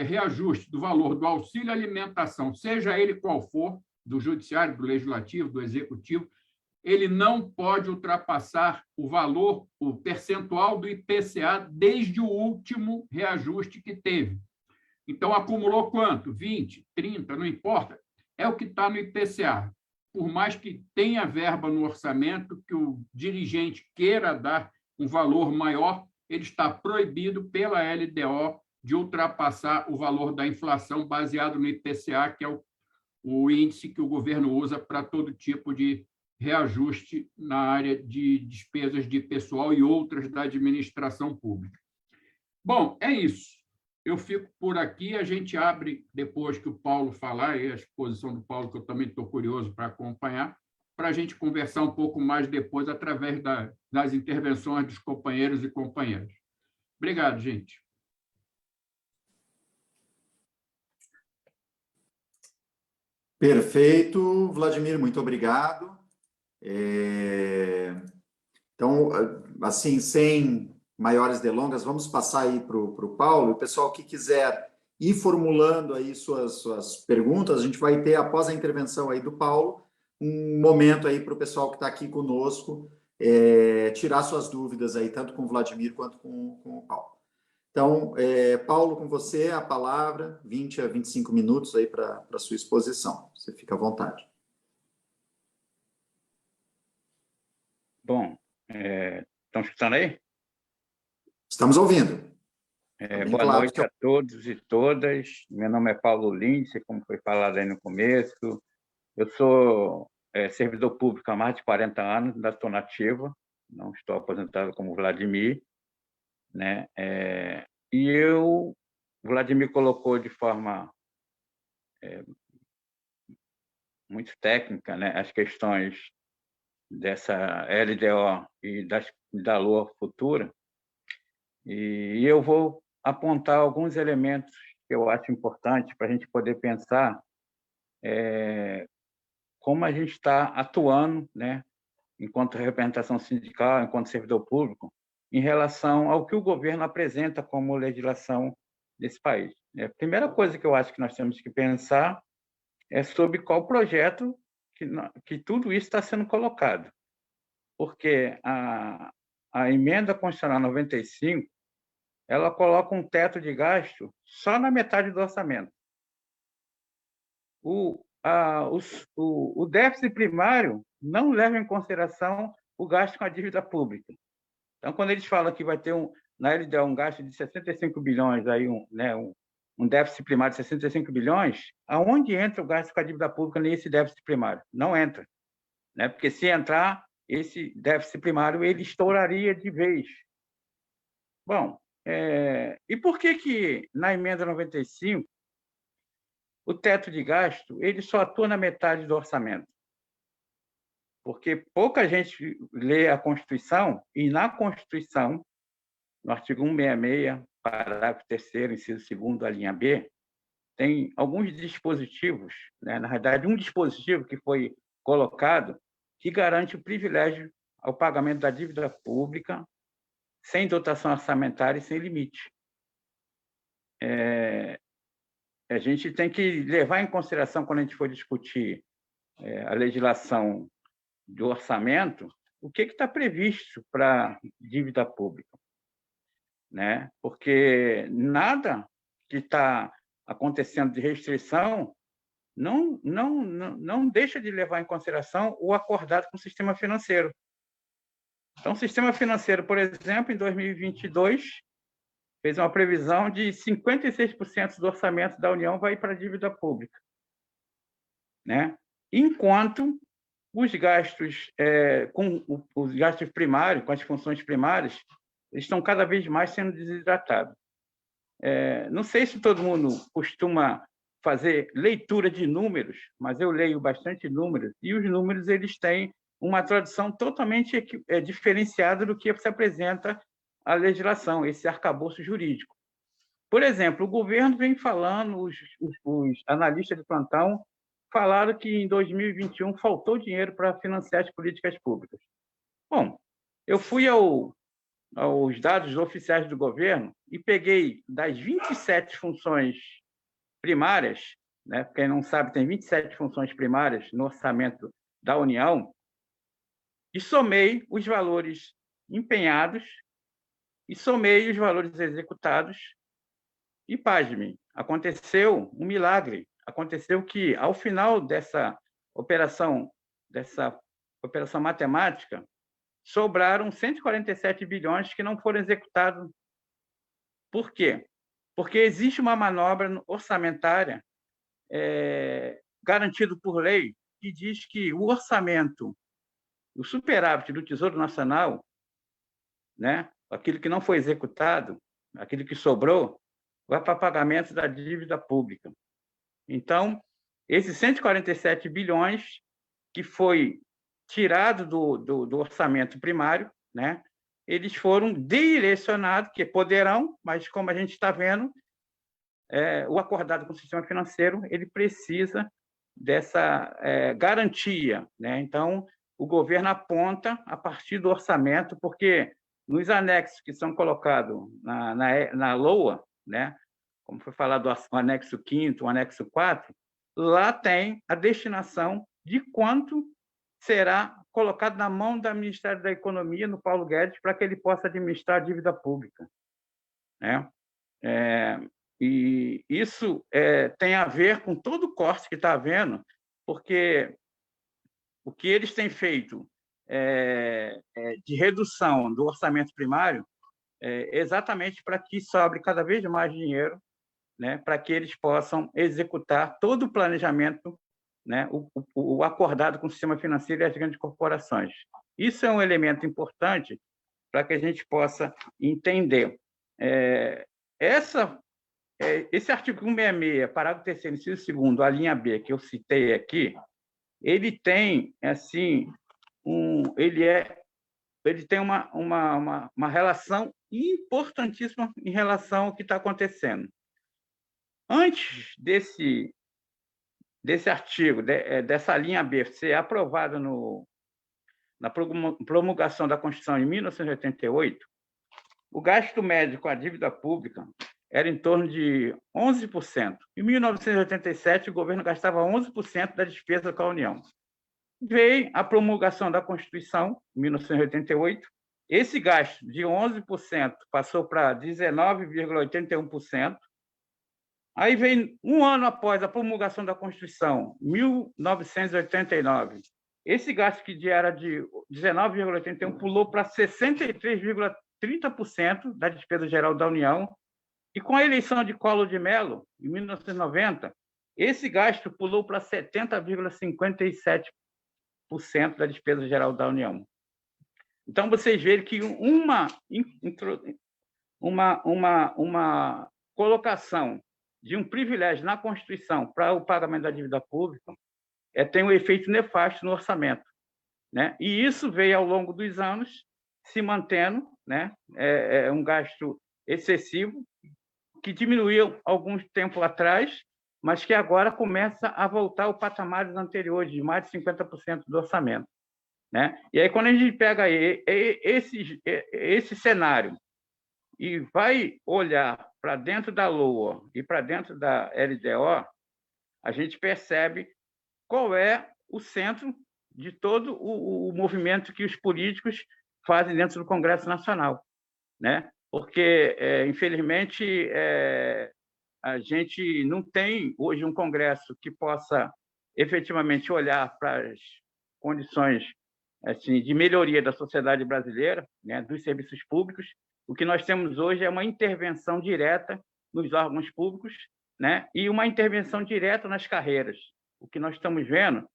reajuste do valor do auxílio alimentação, seja ele qual for, do Judiciário, do Legislativo, do Executivo, ele não pode ultrapassar o valor, o percentual do IPCA desde o último reajuste que teve. Então, acumulou quanto? 20, 30, não importa. É o que está no IPCA. Por mais que tenha verba no orçamento, que o dirigente queira dar um valor maior, ele está proibido pela LDO de ultrapassar o valor da inflação baseado no IPCA, que é o índice que o governo usa para todo tipo de reajuste na área de despesas de pessoal e outras da administração pública. Bom, é isso. Eu fico por aqui, a gente abre, depois que o Paulo falar, e a exposição do Paulo, que eu também estou curioso para acompanhar, para a gente conversar um pouco mais depois, através das intervenções dos companheiros e companheiras. Obrigado, gente. Perfeito, Vladimir, muito obrigado. Então, assim, sem maiores delongas, vamos passar aí para o Paulo. O pessoal que quiser ir formulando aí suas perguntas, a gente vai ter, após a intervenção aí do Paulo, um momento aí para o pessoal que está aqui conosco tirar suas dúvidas aí, tanto com o Vladimir quanto com o Paulo. Então, Paulo, com você, a palavra, 20 a 25 minutos aí para a sua exposição. Você fica à vontade. Bom, estão escutando aí? Estamos ouvindo. Boa noite a todos e todas. Meu nome é Paulo Lindsay, como foi falado aí no começo. Eu sou servidor público há mais de 40 anos, ainda estou nativa, não estou aposentado como Vladimir, né? O Vladimir colocou de forma muito técnica, né, as questões dessa LDO e da LOA futura, e eu vou apontar alguns elementos que eu acho importantes para a gente poder pensar como a gente está atuando, né, enquanto representação sindical, enquanto servidor público, em relação ao que o governo apresenta como legislação desse país. A primeira coisa que eu acho que nós temos que pensar é sobre qual projeto que tudo isso está sendo colocado. Porque a emenda constitucional 95, ela coloca um teto de gasto só na metade do orçamento. O déficit primário não leva em consideração o gasto com a dívida pública. Então, quando eles falam que vai ter na LDO um gasto de 65 bilhões, aí um déficit primário de 65 bilhões, aonde entra o gasto com a dívida pública nesse déficit primário? Não entra, né? Porque se entrar, esse déficit primário ele estouraria de vez. Bom, e por que na emenda 95 o teto de gasto ele só atua na metade do orçamento? porque pouca gente lê a Constituição, e na Constituição, no artigo 166, parágrafo 3º, inciso 2º, a linha B, tem alguns dispositivos, né? Na verdade, um dispositivo que foi colocado que garante o privilégio ao pagamento da dívida pública sem dotação orçamentária e sem limite. A gente tem que levar em consideração, quando a gente for discutir a legislação do orçamento, o que está previsto para dívida pública, né? Porque nada que está acontecendo de restrição não deixa de levar em consideração o acordado com o sistema financeiro. Então, o sistema financeiro, por exemplo, em 2022, fez uma previsão de 56% do orçamento da União vai para a dívida pública, né? Enquanto os gastos com os gastos primários, com as funções primárias, eles estão cada vez mais sendo desidratados. Não sei se todo mundo costuma fazer leitura de números, mas eu leio bastante números, e os números eles têm uma tradução totalmente diferenciada do que se apresenta a legislação, esse arcabouço jurídico. Por exemplo, o governo vem falando, os analistas de plantão falaram que em 2021 faltou dinheiro para financiar as políticas públicas. Bom, eu fui aos dados oficiais do governo e peguei das 27 funções primárias, né? Quem não sabe, tem 27 funções primárias no orçamento da União, e somei os valores empenhados e somei os valores executados, e pasmem, aconteceu um milagre. Aconteceu que, ao final dessa operação matemática, sobraram 147 bilhões que não foram executados. Por quê? Porque existe uma manobra orçamentária garantida por lei que diz que o orçamento, o superávit do Tesouro Nacional, né, aquilo que não foi executado, aquilo que sobrou, vai para pagamento da dívida pública. Então, esses 147 bilhões que foi tirado do orçamento primário, né, eles foram direcionados, que poderão, mas como a gente está vendo, o acordado com o sistema financeiro, ele precisa dessa garantia, né? Então, o governo aponta a partir do orçamento, porque nos anexos que são colocados na LOA, né, como foi falado, o anexo 5º, o anexo 4, lá tem a destinação de quanto será colocado na mão do Ministério da Economia, no Paulo Guedes, para que ele possa administrar a dívida pública, né? E isso tem a ver com todo o corte que está havendo, porque o que eles têm feito de redução do orçamento primário exatamente para que sobre cada vez mais dinheiro, né, para que eles possam executar todo o planejamento, né, o acordado com o sistema financeiro e as grandes corporações. Isso é um elemento importante para que a gente possa entender. Esse artigo 166, parágrafo 3º, inciso 2º, a linha B, que eu citei aqui, ele tem, assim, ele tem uma relação importantíssima em relação ao que está acontecendo. Antes desse artigo, dessa linha B ser aprovada na promulgação da Constituição em 1988, o gasto médio com a dívida pública era em torno de 11%. Em 1987, o governo gastava 11% da despesa com a União. Veio a promulgação da Constituição, em 1988, esse gasto de 11% passou para 19,81%. Aí vem um ano após a promulgação da Constituição, 1989. Esse gasto que era de 19,81% pulou para 63,30% da despesa geral da União. E com a eleição de Collor de Mello, em 1990, esse gasto pulou para 70,57% da despesa geral da União. Então, vocês veem que uma colocação de um privilégio na Constituição para o pagamento da dívida pública tem um efeito nefasto no orçamento. né? E isso veio, ao longo dos anos, se mantendo, né? Um gasto excessivo, que diminuiu algum tempo atrás, mas que agora começa a voltar ao patamares anteriores, de mais de 50% do orçamento, né? E aí, quando a gente pega esse cenário e vai olhar para dentro da LOA e para dentro da LDO, a gente percebe qual é o centro de todo o movimento que os políticos fazem dentro do Congresso Nacional, né? Porque, infelizmente, a gente não tem hoje um Congresso que possa efetivamente olhar para as condições assim, de melhoria da sociedade brasileira, né, dos serviços públicos. O que nós temos hoje é uma intervenção direta nos órgãos públicos, né, e uma intervenção direta nas carreiras. O que nós estamos vendo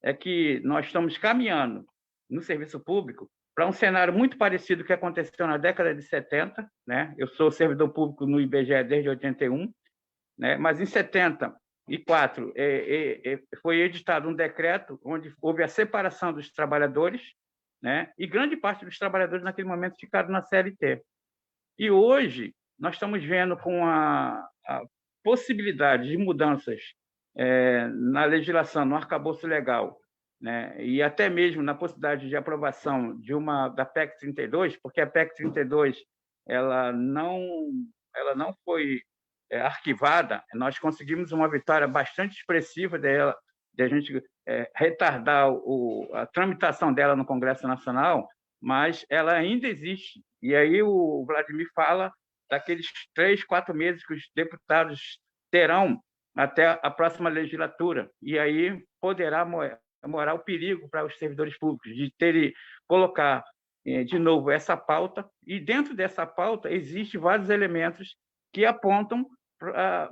é que nós estamos caminhando no serviço público para um cenário muito parecido com o que aconteceu na década de 70, né? Eu sou servidor público no IBGE desde 81, né? Mas em 74 foi editado um decreto onde houve a separação dos trabalhadores, né? E grande parte dos trabalhadores naquele momento ficaram na CLT. E hoje nós estamos vendo com a possibilidade de mudanças na legislação, no arcabouço legal, né? E até mesmo na possibilidade de aprovação da PEC 32, porque a PEC 32 ela não foi arquivada. Nós conseguimos uma vitória bastante expressiva dela, de a gente retardar a tramitação dela no Congresso Nacional, mas ela ainda existe. E aí o Vladimir fala daqueles 3, 4 meses que os deputados terão até a próxima legislatura, e aí poderá morar o perigo para os servidores públicos de colocar de novo essa pauta, e dentro dessa pauta existem vários elementos que apontam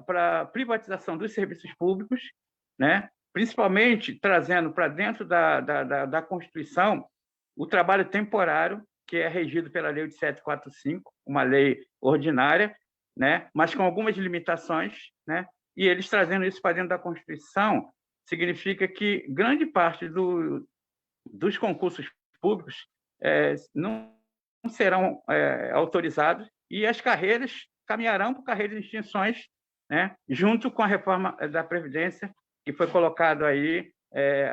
para a privatização dos serviços públicos, né? Principalmente trazendo para dentro da Constituição o trabalho temporário, que é regido pela Lei 8745, uma lei ordinária, né? Mas com algumas limitações, né? E eles trazendo isso para dentro da Constituição significa que grande parte dos concursos públicos não serão autorizados, e as carreiras caminharão para carreiras de extinções, né? Junto com a reforma da Previdência, que foi colocado aí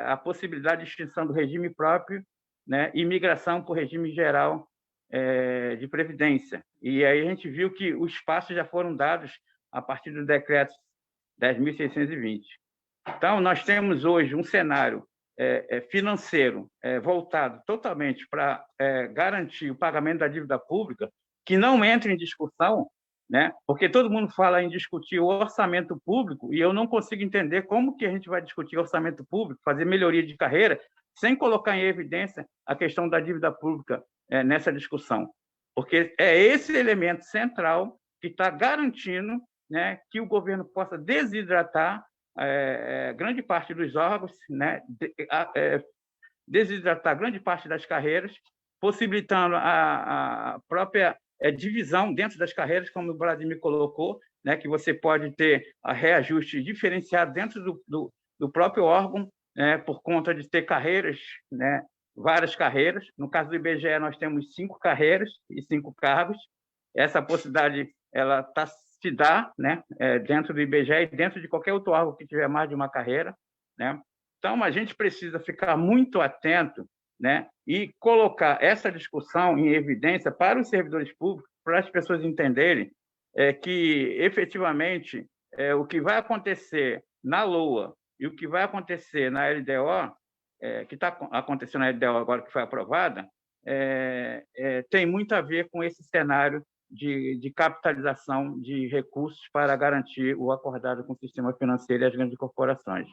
a possibilidade de extinção do regime próprio, né? E migração para o regime geral de Previdência. E aí a gente viu que os passos já foram dados a partir do decreto 10.620. Então, nós temos hoje um cenário financeiro voltado totalmente para garantir o pagamento da dívida pública, que não entra em discussão, né? Porque todo mundo fala em discutir o orçamento público, e eu não consigo entender como que a gente vai discutir orçamento público, fazer melhoria de carreira, sem colocar em evidência a questão da dívida pública nessa discussão. Porque é esse elemento central que está garantindo, né, que o governo possa desidratar grande parte dos órgãos, né, desidratar grande parte das carreiras, possibilitando a própria divisão dentro das carreiras, como o Vladimir colocou, né, que você pode ter a reajuste diferenciado dentro do próprio órgão, né, por conta de ter carreiras, né, várias carreiras. No caso do IBGE, nós temos 5 carreiras e 5 cargos. Essa possibilidade ela se dá, né, dentro do IBGE e dentro de qualquer outro órgão que tiver mais de uma carreira, né? Então, a gente precisa ficar muito atento, né, e colocar essa discussão em evidência para os servidores públicos, para as pessoas entenderem que, efetivamente, o que vai acontecer na LOA e o que vai acontecer na LDO, que está acontecendo na LDO agora, que foi aprovada, tem muito a ver com esse cenário de capitalização de recursos para garantir o acordado com o sistema financeiro e as grandes corporações,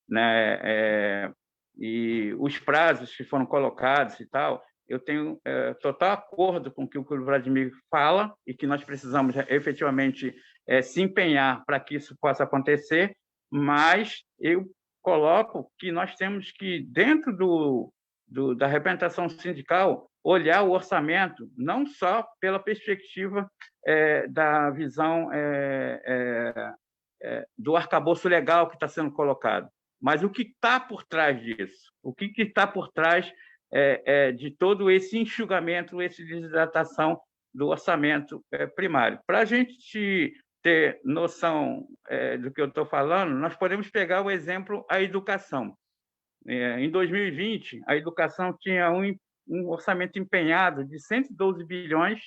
né? E os prazos que foram colocados e tal, eu tenho total acordo com o que o Vladimir fala, e que nós precisamos efetivamente se empenhar para que isso possa acontecer, mas eu coloco que nós temos que, dentro da representação sindical, olhar o orçamento não só pela perspectiva da visão do arcabouço legal que está sendo colocado, mas o que está por trás disso, o que está por trás de todo esse enxugamento, essa desidratação do orçamento primário. Para a gente ter noção do que eu estou falando, nós podemos pegar o exemplo a educação. Em 2020, a educação tinha um orçamento empenhado de 112 bilhões,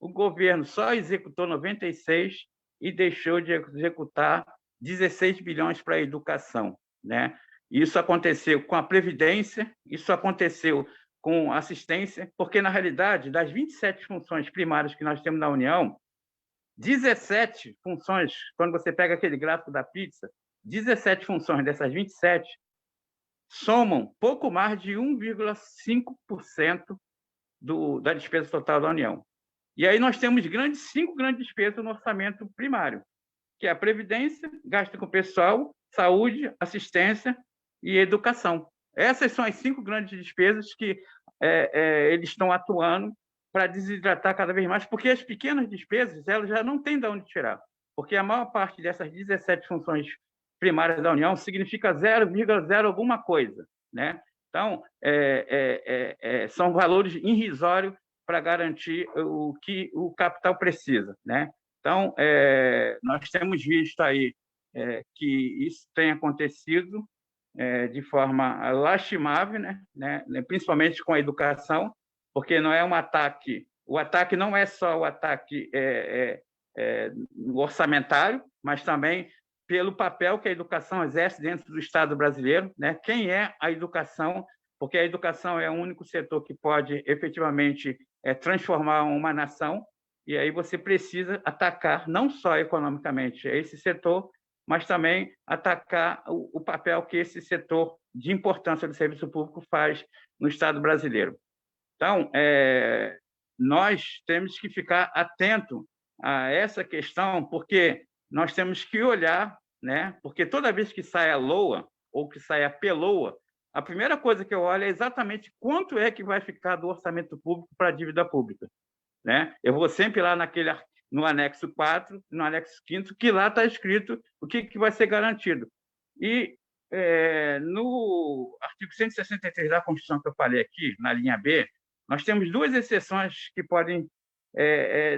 o governo só executou 96 e deixou de executar 16 bilhões para a educação, né? Isso aconteceu com a Previdência, isso aconteceu com assistência, porque, na realidade, das 27 funções primárias que nós temos na União, 17 funções, quando você pega aquele gráfico da pizza, 17 funções dessas 27 somam pouco mais de 1,5% da despesa total da União. E aí nós temos 5 grandes despesas no orçamento primário, que é a Previdência, gasto com pessoal, saúde, assistência e educação. Essas são as 5 grandes despesas que eles estão atuando para desidratar cada vez mais, porque as pequenas despesas elas já não têm de onde tirar, porque a maior parte dessas 17 funções primárias da União significa 0,0 alguma coisa, né? Então, são valores irrisórios para garantir o que o capital precisa, né? Então, nós temos visto aí que isso tem acontecido de forma lastimável, né? Principalmente com a educação, porque não é um ataque. O ataque não é só o ataque orçamentário, mas também pelo papel que a educação exerce dentro do Estado brasileiro, né? Quem é a educação? Porque a educação é o único setor que pode efetivamente transformar uma nação, e aí você precisa atacar não só economicamente esse setor, mas também atacar o papel que esse setor de importância do serviço público faz no Estado brasileiro. Então, nós temos que ficar atento a essa questão, porque nós temos que olhar, né? Porque toda vez que sai a LOA ou que sai a PELOA, a primeira coisa que eu olho é exatamente quanto é que vai ficar do orçamento público para a dívida pública, né? Eu vou sempre lá no anexo 4, no anexo 5º, que lá está escrito o que vai ser garantido. E no artigo 163 da Constituição que eu falei aqui, na linha B, nós temos 2 exceções que podem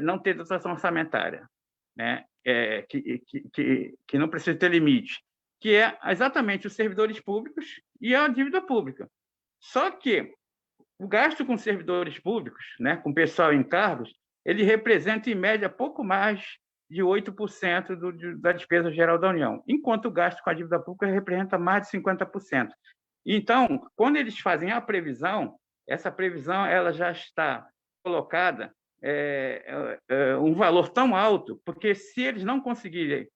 não ter dotação orçamentária, né? Que não precisa ter limite, que é exatamente os servidores públicos e a dívida pública. Só que o gasto com servidores públicos, né, com pessoal em cargos, ele representa, em média, pouco mais de 8% da despesa geral da União, enquanto o gasto com a dívida pública representa mais de 50%. Então, quando eles fazem a previsão, essa previsão ela já está colocada um valor tão alto, porque se eles não conseguirem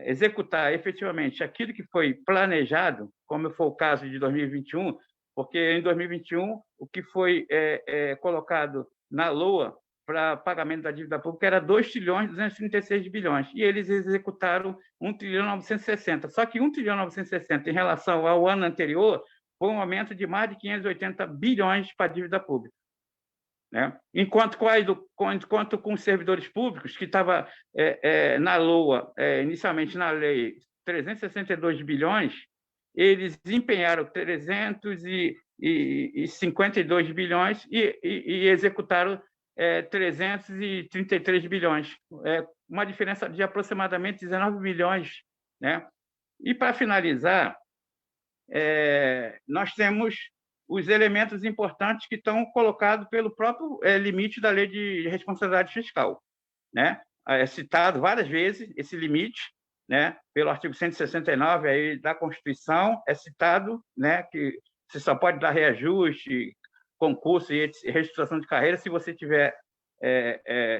executar efetivamente aquilo que foi planejado, como foi o caso de 2021, porque em 2021 o que foi colocado na LOA para pagamento da dívida pública era 2,236 bilhões, e eles executaram 1,960 trilhão. Só que 1,960 trilhão em relação ao ano anterior foi um aumento de mais de 580 bilhões para a dívida pública, né? Enquanto com os servidores públicos, que estava na LOA, inicialmente na lei, 362 bilhões, eles empenharam 352 bilhões e executaram 333 bilhões, uma diferença de aproximadamente 19 bilhões, né? E, para finalizar, nós temos os elementos importantes que estão colocados pelo próprio limite da Lei de Responsabilidade Fiscal, né? É citado várias vezes esse limite, né? Pelo artigo 169 aí da Constituição, é citado, né, que você só pode dar reajuste, concurso e reestruturação de carreira se você tiver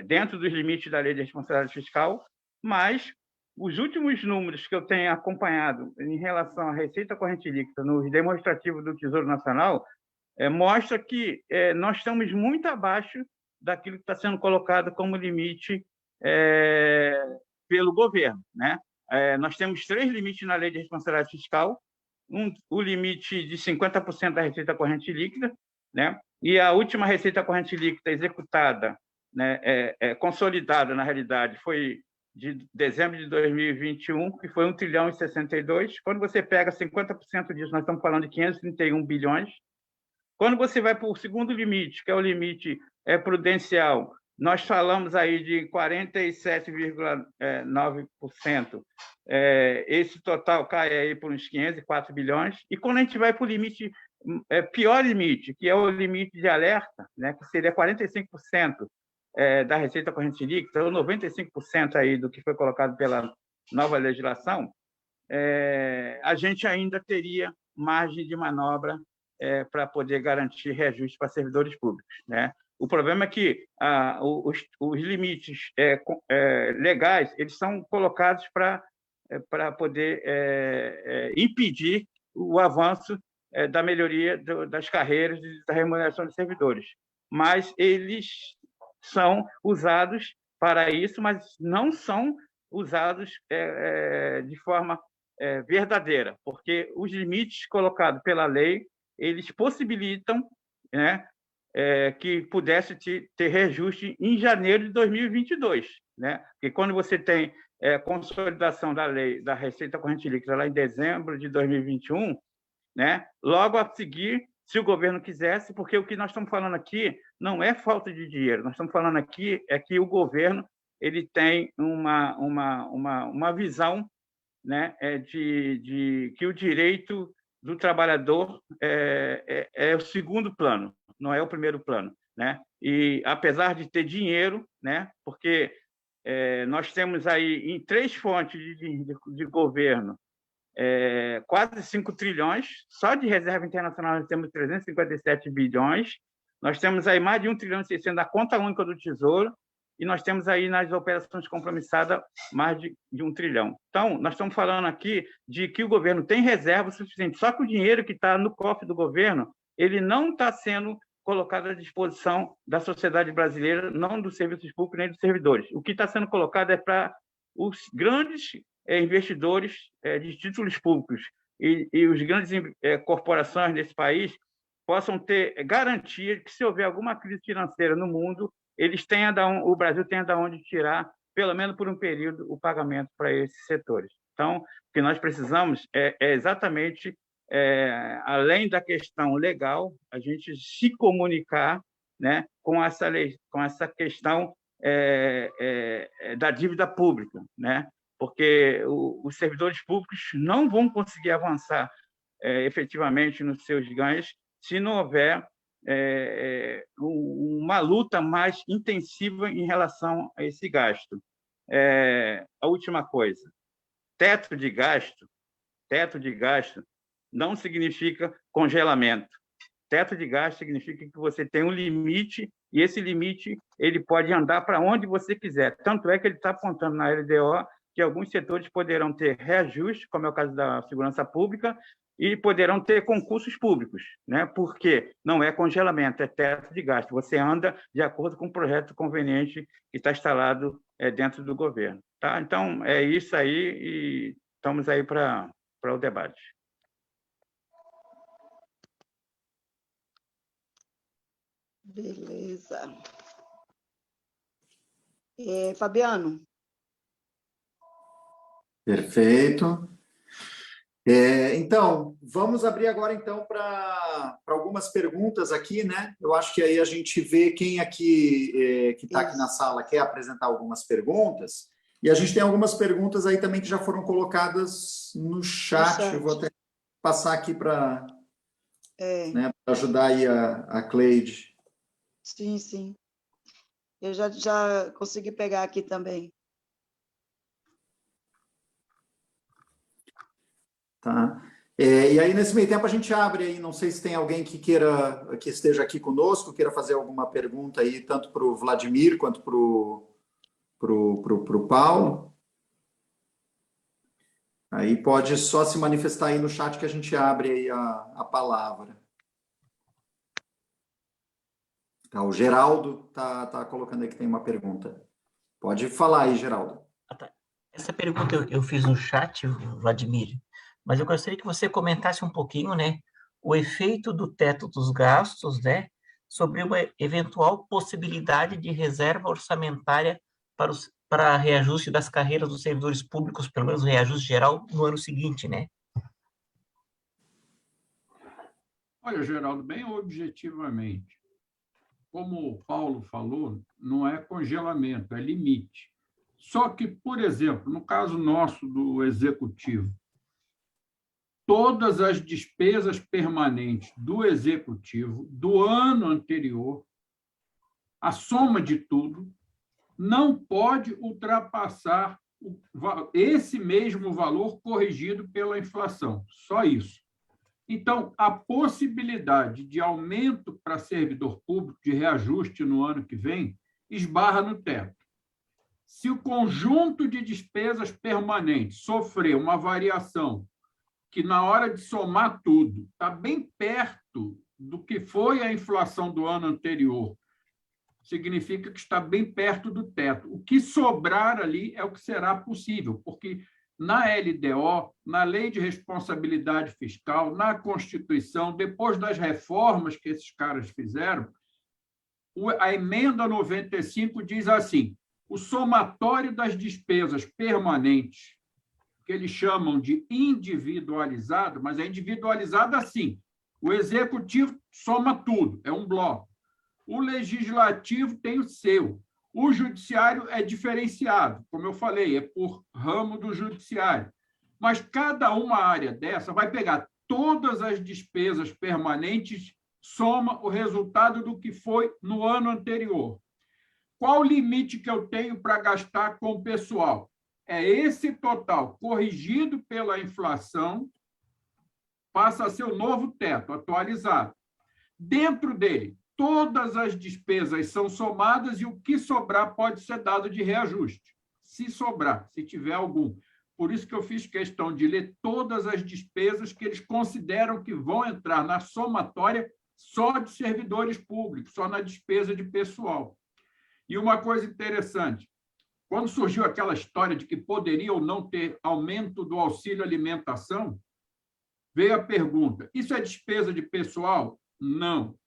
dentro dos limites da Lei de Responsabilidade Fiscal, mas os últimos números que eu tenho acompanhado em relação à receita corrente líquida nos demonstrativos do Tesouro Nacional mostra que nós estamos muito abaixo daquilo que está sendo colocado como limite pelo governo, né? Nós temos 3 limites na Lei de Responsabilidade Fiscal, o limite de 50% da receita corrente líquida, né? E a última receita corrente líquida executada, né, consolidada, na realidade, foi de dezembro de 2021, que foi 1,62 trilhão. Quando você pega 50% disso, nós estamos falando de 531 bilhões. Quando você vai para o segundo limite, que é o limite prudencial, nós falamos aí de 47,9%. Esse total cai aí por uns 504 bilhões. E quando a gente vai para o limite, pior limite, que é o limite de alerta, né, que seria 45% da receita corrente líquida, ou 95% aí do que foi colocado pela nova legislação, a gente ainda teria margem de manobra para poder garantir reajuste para servidores públicos, né? O problema é que os limites legais eles são colocados para poder impedir o avanço da melhoria das carreiras e da remuneração dos servidores. Mas eles são usados para isso, mas não são usados de forma verdadeira, porque os limites colocados pela lei, eles possibilitam, né, que pudesse ter reajuste em janeiro de 2022, né? Porque quando você tem consolidação da lei da receita corrente líquida lá em dezembro de 2021, né? Logo a seguir, se o governo quisesse, porque o que nós estamos falando aqui não é falta de dinheiro, nós estamos falando aqui que o governo ele tem uma visão, né, de que o direito do trabalhador é o segundo plano, não é o primeiro plano, né? E apesar de ter dinheiro, né, porque nós temos aí em 3 fontes de governo quase 5 trilhões, só de reserva internacional nós temos 357 bilhões, nós temos aí mais de 1 trilhão e 600 da conta única do Tesouro, e nós temos aí nas operações compromissadas mais de 1 trilhão. Então, nós estamos falando aqui de que o governo tem reserva suficiente, só que o dinheiro que está no cofre do governo, ele não está sendo colocado à disposição da sociedade brasileira, não dos serviços públicos nem dos servidores. O que está sendo colocado é para os grandes investidores de títulos públicos e os grandes corporações desse país possam ter garantia de que, se houver alguma crise financeira no mundo, o Brasil tenha de onde tirar, pelo menos por um período, o pagamento para esses setores. Então, o que nós precisamos é exatamente, além da questão legal, a gente se comunicar, né, com essa questão da dívida pública, né? Porque os servidores públicos não vão conseguir avançar efetivamente nos seus ganhos se não houver uma luta mais intensiva em relação a esse gasto. A última coisa, teto de gasto não significa congelamento. Teto de gasto significa que você tem um limite e esse limite ele pode andar para onde você quiser. Tanto é que ele está apontando na LDO que alguns setores poderão ter reajuste, como é o caso da segurança pública, e poderão ter concursos públicos, né? Porque não é congelamento, é teto de gasto. Você anda de acordo com o projeto conveniente que está instalado dentro do governo. Tá? Então, é isso aí e estamos aí para o debate. Beleza. Fabiano. Perfeito. Então, vamos abrir agora então para algumas perguntas aqui, né? Eu acho que aí a gente vê quem aqui que está aqui na sala quer apresentar algumas perguntas. E a gente tem algumas perguntas aí também que já foram colocadas no chat. Eu vou até passar aqui para ajudar aí a Cleide. Sim, sim. Eu já consegui pegar aqui também. Tá. E aí, nesse meio tempo, a gente abre aí, não sei se tem alguém que esteja aqui conosco, queira fazer alguma pergunta aí, tanto para o Vladimir quanto para o Paulo. Aí pode só se manifestar aí no chat que a gente abre aí a palavra. Tá, o Geraldo tá colocando aí que tem uma pergunta. Pode falar aí, Geraldo. Essa pergunta eu fiz no chat, Vladimir, mas eu gostaria que você comentasse um pouquinho, né, o efeito do teto dos gastos, né, sobre uma eventual possibilidade de reserva orçamentária para reajuste das carreiras dos servidores públicos, pelo menos o reajuste geral, no ano seguinte, né? Olha, Geraldo, bem objetivamente, como o Paulo falou, não é congelamento, é limite. Só que, por exemplo, no caso nosso do Executivo, todas as despesas permanentes do Executivo do ano anterior, a soma de tudo, não pode ultrapassar esse mesmo valor corrigido pela inflação. Só isso. Então, a possibilidade de aumento para servidor público, de reajuste no ano que vem, esbarra no teto. Se o conjunto de despesas permanentes sofrer uma variação que, na hora de somar tudo, está bem perto do que foi a inflação do ano anterior, significa que está bem perto do teto. O que sobrar ali é o que será possível, porque na LDO, na Lei de Responsabilidade Fiscal, na Constituição, depois das reformas que esses caras fizeram, a emenda 95 diz assim: o somatório das despesas permanentes, que eles chamam de individualizado, mas é individualizado assim: o Executivo soma tudo, é um bloco. O Legislativo tem o seu. O Judiciário é diferenciado, como eu falei, é por ramo do Judiciário. Mas cada uma área dessa vai pegar todas as despesas permanentes, soma o resultado do que foi no ano anterior. Qual o limite que eu tenho para gastar com o pessoal? É esse total corrigido pela inflação, passa a ser o novo teto, atualizado. Dentro dele, todas as despesas são somadas e o que sobrar pode ser dado de reajuste, se sobrar, se tiver algum. Por isso que eu fiz questão de ler todas as despesas que eles consideram que vão entrar na somatória só de servidores públicos, só na despesa de pessoal. E uma coisa interessante, quando surgiu aquela história de que poderia ou não ter aumento do auxílio alimentação, veio a pergunta: isso é despesa de pessoal? Não.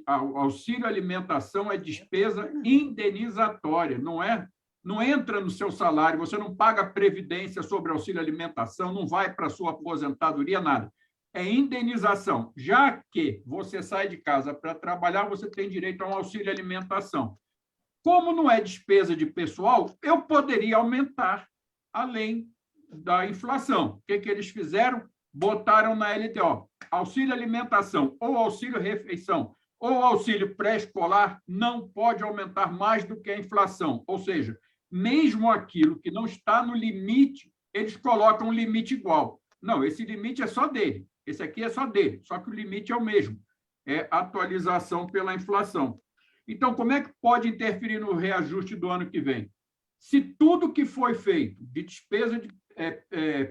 O auxílio alimentação é despesa indenizatória, não entra no seu salário, você não paga previdência sobre auxílio alimentação, não vai para a sua aposentadoria, nada. É indenização. Já que você sai de casa para trabalhar, você tem direito a um auxílio alimentação. Como não é despesa de pessoal, eu poderia aumentar além da inflação. O que eles fizeram? Botaram na LDO: auxílio alimentação ou auxílio refeição ou auxílio pré-escolar não pode aumentar mais do que a inflação. Ou seja, mesmo aquilo que não está no limite, eles colocam um limite igual. Não, esse limite é só dele, esse aqui é só dele, só que o limite é o mesmo, é atualização pela inflação. Então, como é que pode interferir no reajuste do ano que vem? Se tudo que foi feito de despesa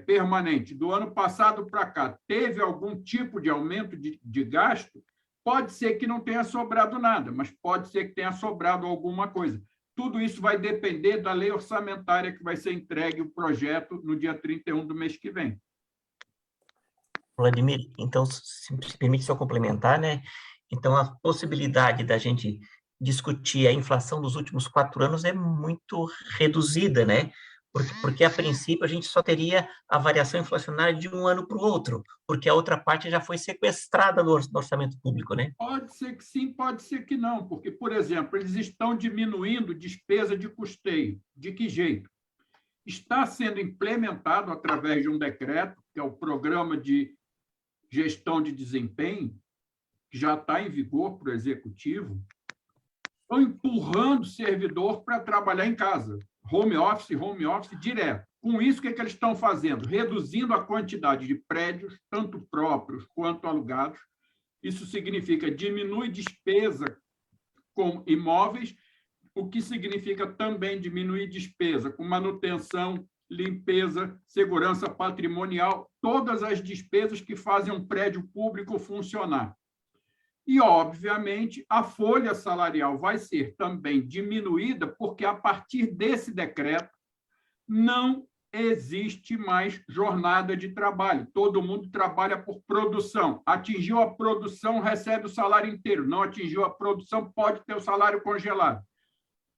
permanente do ano passado para cá teve algum tipo de aumento de gasto, pode ser que não tenha sobrado nada, mas pode ser que tenha sobrado alguma coisa. Tudo isso vai depender da lei orçamentária que vai ser entregue o projeto no dia 31 do mês que vem. Vladimir, então, se permite só complementar, né? Então, a possibilidade da gente discutir a inflação dos últimos 4 anos é muito reduzida, né? Porque, a princípio, a gente só teria a variação inflacionária de um ano para o outro, porque a outra parte já foi sequestrada no orçamento público, né? Pode ser que sim, pode ser que não, porque, por exemplo, eles estão diminuindo despesa de custeio. De que jeito? Está sendo implementado através de um decreto, que é o Programa de Gestão de Desempenho, que já está em vigor para o Executivo, estão empurrando o servidor para trabalhar em casa. Home office direto. Com isso, o que eles estão fazendo? Reduzindo a quantidade de prédios, tanto próprios quanto alugados. Isso significa diminui despesa com imóveis, o que significa também diminuir despesa com manutenção, limpeza, segurança patrimonial, todas as despesas que fazem um prédio público funcionar. E, obviamente, a folha salarial vai ser também diminuída, porque, a partir desse decreto, não existe mais jornada de trabalho. Todo mundo trabalha por produção. Atingiu a produção, recebe o salário inteiro. Não atingiu a produção, pode ter o salário congelado.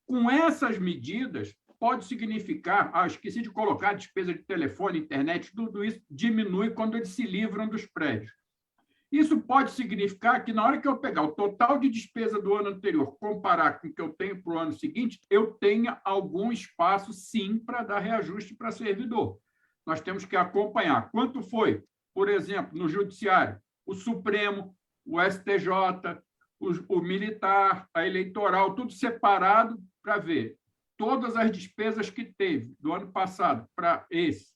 Com essas medidas, pode significar... esqueci de colocar despesa de telefone, internet, tudo isso diminui quando eles se livram dos prédios. Isso pode significar que, na hora que eu pegar o total de despesa do ano anterior, comparar com o que eu tenho para o ano seguinte, eu tenha algum espaço, sim, para dar reajuste para servidor. Nós temos que acompanhar quanto foi, por exemplo, no Judiciário, o Supremo, o STJ, o Militar, a Eleitoral, tudo separado para ver todas as despesas que teve do ano passado para esse.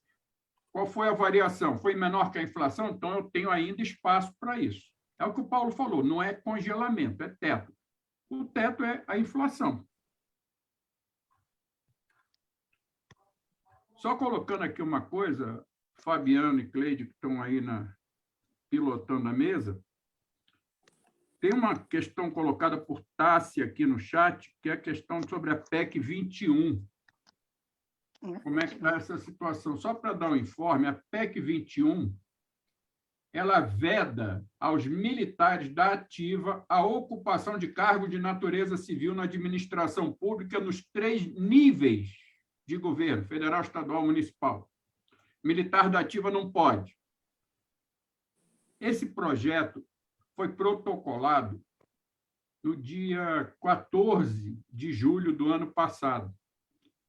Qual foi a variação? Foi menor que a inflação? Então, eu tenho ainda espaço para isso. É o que o Paulo falou, não é congelamento, é teto. O teto é a inflação. Só colocando aqui uma coisa, Fabiano e Cleide, que estão aí pilotando a mesa, tem uma questão colocada por Tássia aqui no chat, que é a questão sobre a PEC 21. Como é que está essa situação? Só para dar um informe, a PEC 21, ela veda aos militares da ativa a ocupação de cargo de natureza civil na administração pública nos 3 níveis de governo, federal, estadual, municipal. Militar da ativa não pode. Esse projeto foi protocolado no dia 14 de julho do ano passado.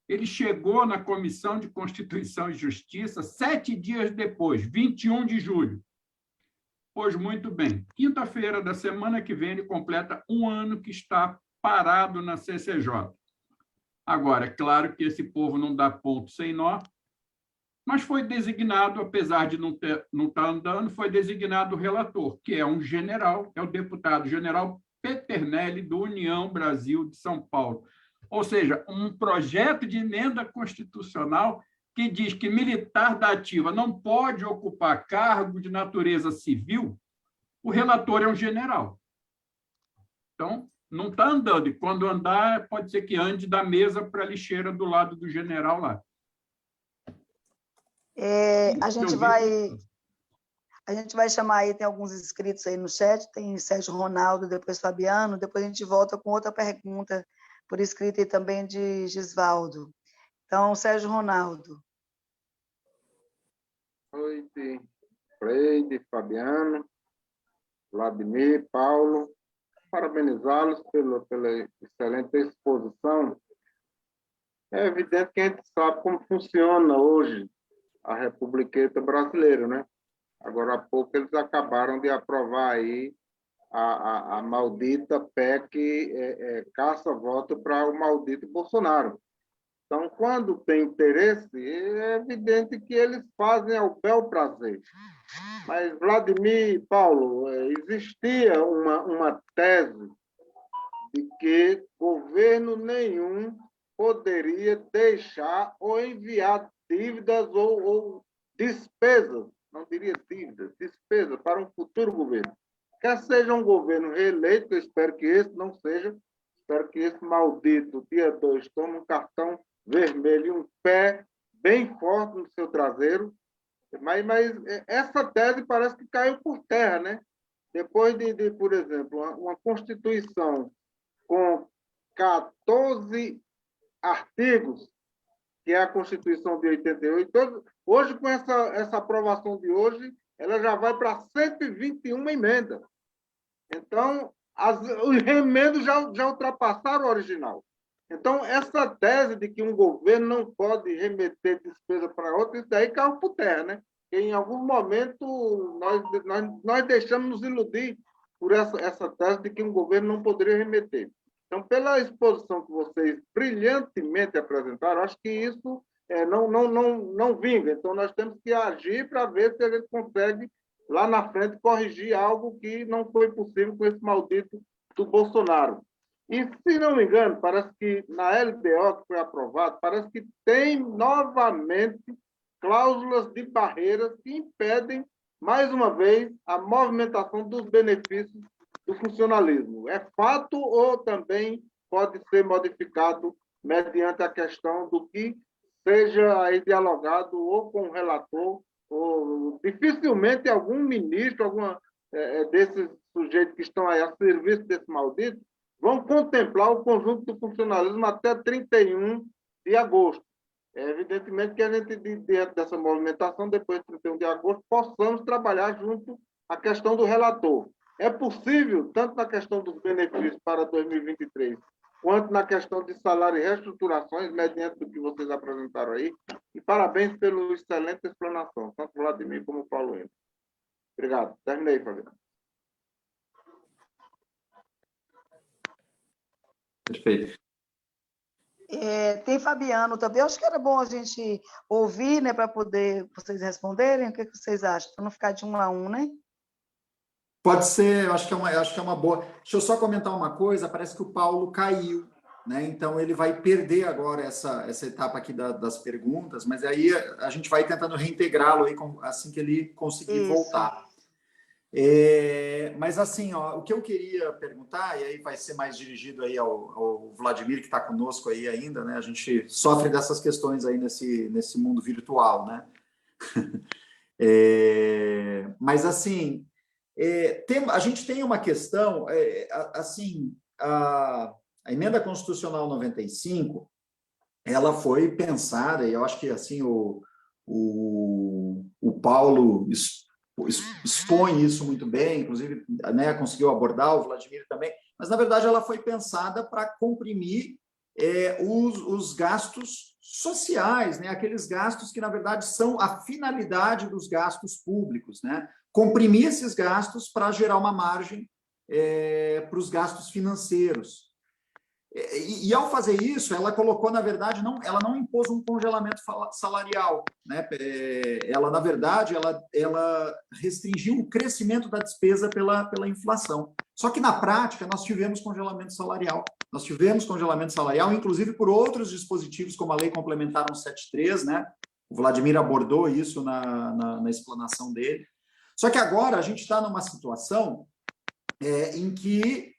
Ele chegou na Comissão de Constituição e Justiça 7 dias depois, 21 de julho. Pois muito bem, quinta-feira da semana que vem ele completa 1 ano que está parado na CCJ. Agora, é claro que esse povo não dá ponto sem nó, mas foi designado, apesar de não estar andando, foi designado o relator, que é um general, é o deputado general Peternelli, do União Brasil de São Paulo. Ou seja, um projeto de emenda constitucional que diz que militar da ativa não pode ocupar cargo de natureza civil, o relator é um general. Então, não está andando, e quando andar, pode ser que ande da mesa para a lixeira do lado do general lá. A gente vai chamar aí, tem alguns inscritos aí no chat, tem Sérgio Ronaldo, depois Fabiano, depois a gente volta com outra pergunta por escrito e também de Gisvaldo. Então, Sérgio Ronaldo. Boa noite, Cleide, Fabiano, Vladimir, Paulo. Parabenizá-los pela excelente exposição. É evidente que a gente sabe como funciona hoje a Republiqueta brasileira, né? Agora há pouco eles acabaram de aprovar aí a maldita PEC caça-voto para o maldito Bolsonaro. Então, quando tem interesse, é evidente que eles fazem ao bel prazer. Mas, Vladimir e Paulo, existia uma tese de que governo nenhum poderia deixar ou enviar dívidas ou despesas, não diria dívidas, despesas para um futuro governo. Quer seja um governo reeleito, eu espero que esse não seja, espero que esse maldito, dia 2, tome um cartão vermelho e um pé bem forte no seu traseiro, mas essa tese parece que caiu por terra, né? Depois de por exemplo, uma Constituição com 14 artigos, que é a Constituição de 88, hoje, com essa aprovação de hoje, ela já vai para 121 emendas. Então, os remendos já ultrapassaram o original. Então, essa tese de que um governo não pode remeter despesa para outro, isso daí caiu por terra, né? E, em algum momento, nós deixamos nos iludir por essa tese de que um governo não poderia remeter. Então, pela exposição que vocês brilhantemente apresentaram, acho que isso não vinga. Então, nós temos que agir para ver se a gente consegue, lá na frente, corrigir algo que não foi possível com esse maldito do Bolsonaro. E, se não me engano, parece que na LDO que foi aprovado, parece que tem novamente cláusulas de barreiras que impedem, mais uma vez, a movimentação dos benefícios do funcionalismo. É fato ou também pode ser modificado mediante a questão do que seja aí dialogado ou com o relator, ou dificilmente algum ministro, desses sujeitos que estão aí a serviço desse maldito, vão contemplar o conjunto do funcionalismo até 31 de agosto. Evidentemente que a gente, dentro dessa movimentação, depois de 31 de agosto, possamos trabalhar junto a questão do relator. É possível, tanto na questão dos benefícios para 2023, quanto na questão de salário e reestruturações, mediante do que vocês apresentaram aí. E parabéns pela excelente explanação, tanto Vladimir como Paulo Henrique. Obrigado. Terminei, Fabiano. Perfeito. Tem Fabiano também. Eu acho que era bom a gente ouvir, né, para poder vocês responderem. O que vocês acham? Para não ficar de um a um, né? Pode ser, eu acho que é uma boa. Deixa eu só comentar uma coisa, parece que o Paulo caiu, né? Então ele vai perder agora essa etapa aqui das perguntas, mas aí a gente vai tentando reintegrá-lo aí assim que ele conseguir voltar. Mas assim, ó, o que eu queria perguntar, e aí vai ser mais dirigido aí ao Vladimir, que está conosco aí ainda, né? A gente sofre dessas questões aí nesse mundo virtual, né? Mas assim, a gente tem uma questão, assim, a emenda constitucional 95, ela foi pensada, e eu acho que assim o Paulo expõe isso muito bem, inclusive, né, conseguiu abordar, o Vladimir também, mas na verdade ela foi pensada para comprimir os gastos sociais, né? Aqueles gastos que, na verdade, são a finalidade dos gastos públicos, né? Comprimir esses gastos para gerar uma margem para os gastos financeiros. E, ao fazer isso, ela colocou, na verdade, ela não impôs um congelamento salarial, né? Ela, na verdade, ela restringiu o crescimento da despesa pela inflação. Só que, na prática, nós tivemos congelamento salarial. Nós tivemos congelamento salarial, inclusive por outros dispositivos, como a Lei Complementar 173, né? O Vladimir abordou isso na explanação dele. Só que agora a gente está numa situação em que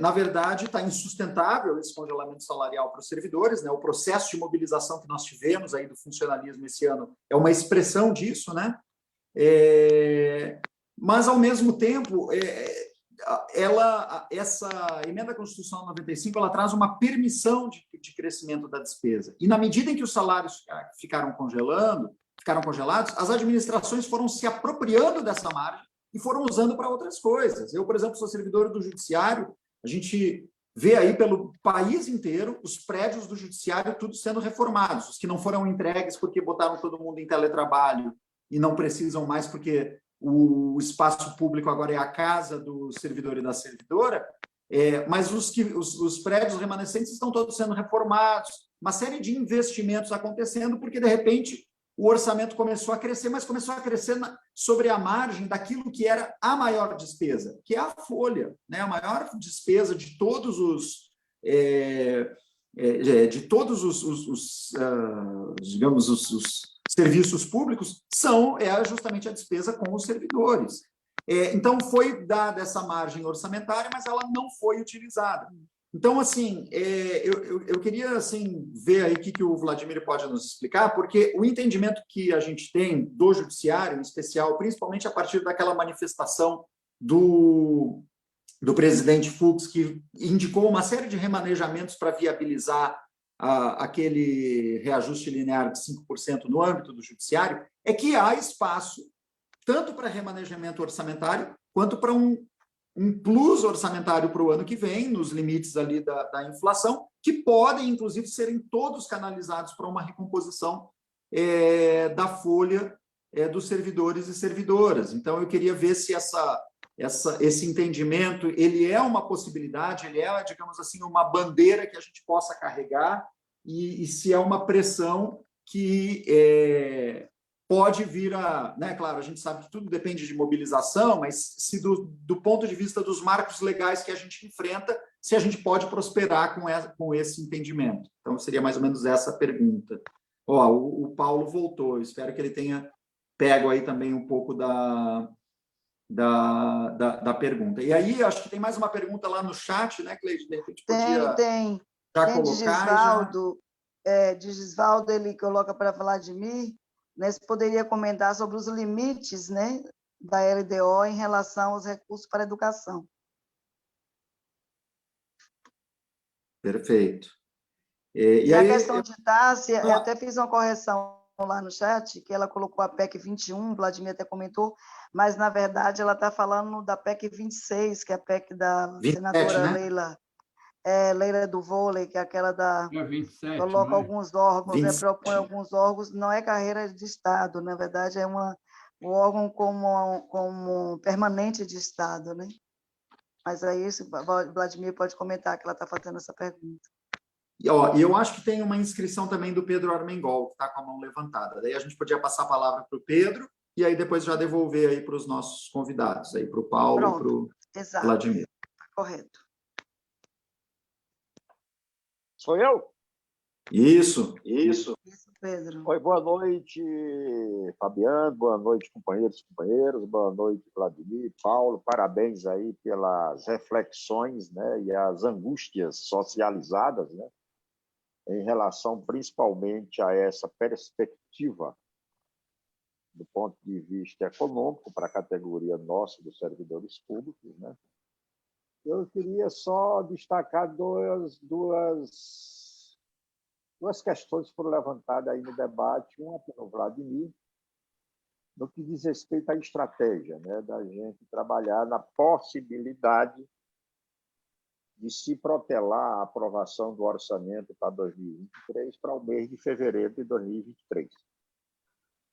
na verdade, está insustentável esse congelamento salarial para os servidores, né? O processo de mobilização que nós tivemos aí do funcionalismo esse ano é uma expressão disso, né? Mas, ao mesmo tempo, essa emenda constitucional 95, ela traz uma permissão de crescimento da despesa. E, na medida em que os salários ficaram congelados, as administrações foram se apropriando dessa margem e foram usando para outras coisas. Eu, por exemplo, sou servidor do judiciário, a gente vê aí pelo país inteiro os prédios do judiciário tudo sendo reformados, os que não foram entregues porque botaram todo mundo em teletrabalho e não precisam mais porque o espaço público agora é a casa do servidor e da servidora, mas os prédios remanescentes estão todos sendo reformados, uma série de investimentos acontecendo porque, de repente, o orçamento começou a crescer, mas começou a crescer sobre a margem daquilo que era a maior despesa, que é a folha, né? A maior despesa de todos os digamos, os serviços públicos é justamente a despesa com os servidores. Então, foi dada essa margem orçamentária, mas ela não foi utilizada. Então, assim, eu queria assim, ver aí o que o Vladimir pode nos explicar, porque o entendimento que a gente tem do judiciário, em especial, principalmente a partir daquela manifestação do presidente Fux, que indicou uma série de remanejamentos para viabilizar aquele reajuste linear de 5% no âmbito do judiciário, é que há espaço tanto para remanejamento orçamentário quanto para um plus orçamentário para o ano que vem, nos limites ali da inflação, que podem, inclusive, serem todos canalizados para uma recomposição da folha dos servidores e servidoras. Então, eu queria ver se esse entendimento ele é uma possibilidade, ele é, digamos assim, uma bandeira que a gente possa carregar e se é uma pressão que pode vir né? Claro, a gente sabe que tudo depende de mobilização, mas se do ponto de vista dos marcos legais que a gente enfrenta, se a gente pode prosperar com esse entendimento. Então, seria mais ou menos essa a pergunta. O Paulo voltou, eu espero que ele tenha pego aí também um pouco da pergunta. E aí, acho que tem mais uma pergunta lá no chat, né, Cleide? De repente podia tem já colocar. De Gisvaldo, ele coloca para Vladimir, né, se poderia comentar sobre os limites, né, da LDO em relação aos recursos para a educação. Perfeito. E a questão de Tássia, eu até fiz uma correção lá no chat, que ela colocou a PEC 21, o Vladimir até comentou, mas, na verdade, ela está falando da PEC 26, que é a PEC da 27, senadora né? Leila do Vôlei, que é aquela da... É 27, coloca não é? alguns órgãos, 27. propõe alguns órgãos, não é carreira de Estado, na verdade, é um órgão como permanente de Estado, né? Mas aí o Vladimir pode comentar que ela está fazendo essa pergunta. E eu acho que tem uma inscrição também do Pedro Armengol, que está com a mão levantada. Daí a gente podia passar a palavra para o Pedro e aí depois já devolver aí para os nossos convidados, aí para o Paulo e para o Exato, Vladimir. correto. Sou eu? Isso. Isso, Pedro. Oi, boa noite, Fabiano, boa noite, companheiros e companheiras, boa noite, Vladimir, Paulo, parabéns aí pelas reflexões, né, e as angústias socializadas, né, em relação principalmente a essa perspectiva do ponto de vista econômico para a categoria nossa dos servidores públicos, né. Eu queria só destacar duas questões foram levantadas aí no debate, uma pelo Vladimir, no que diz respeito à estratégia, né, da gente trabalhar na possibilidade de se protelar a aprovação do orçamento para 2023 para o mês de fevereiro de 2023.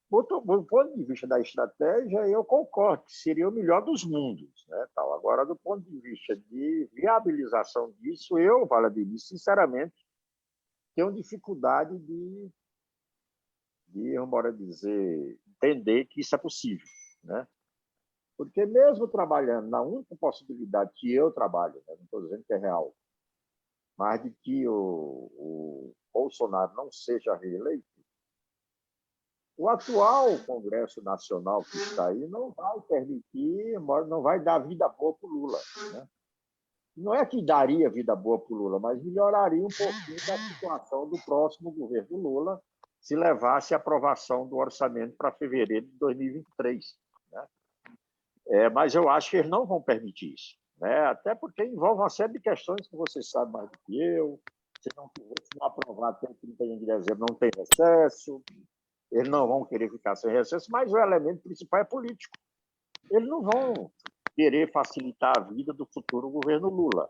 Do ponto de vista da estratégia, eu concordo que seria o melhor dos mundos, né, tal. Agora, do ponto de vista de viabilização disso, eu, Vladimir, sinceramente, tenho dificuldade de vamos dizer, entender que isso é possível, né? Porque mesmo trabalhando na única possibilidade que eu trabalho, né, não estou dizendo que é real, mas de que o Bolsonaro não seja reeleito, o atual Congresso Nacional que está aí não vai permitir, não vai dar vida boa para o Lula, né? Não é que daria vida boa para o Lula, mas melhoraria um pouquinho da situação do próximo governo Lula se levasse a aprovação do orçamento para fevereiro de 2023. Né? Mas eu acho que eles não vão permitir isso, né? Até porque envolve uma série de questões que você sabe mais do que eu. Se não aprovar até 31 de dezembro, não tem recesso. Eles não vão querer ficar sem recesso, mas o elemento principal é político. Eles não vão querer facilitar a vida do futuro governo Lula.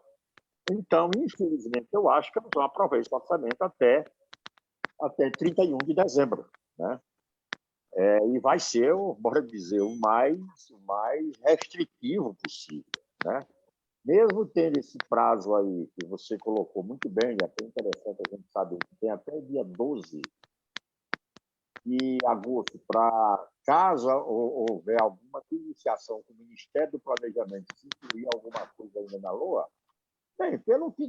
Então, infelizmente, eu acho que eles vão aprovar esse orçamento até 31 de dezembro. Né? E vai ser, bora dizer, o mais restritivo possível. Né? Mesmo tendo esse prazo aí que você colocou muito bem, é até interessante a gente saber que tem até dia 12 de agosto, para caso houver alguma iniciação com o Ministério do Planejamento, se incluir alguma coisa ainda na LOA, bem, pelo que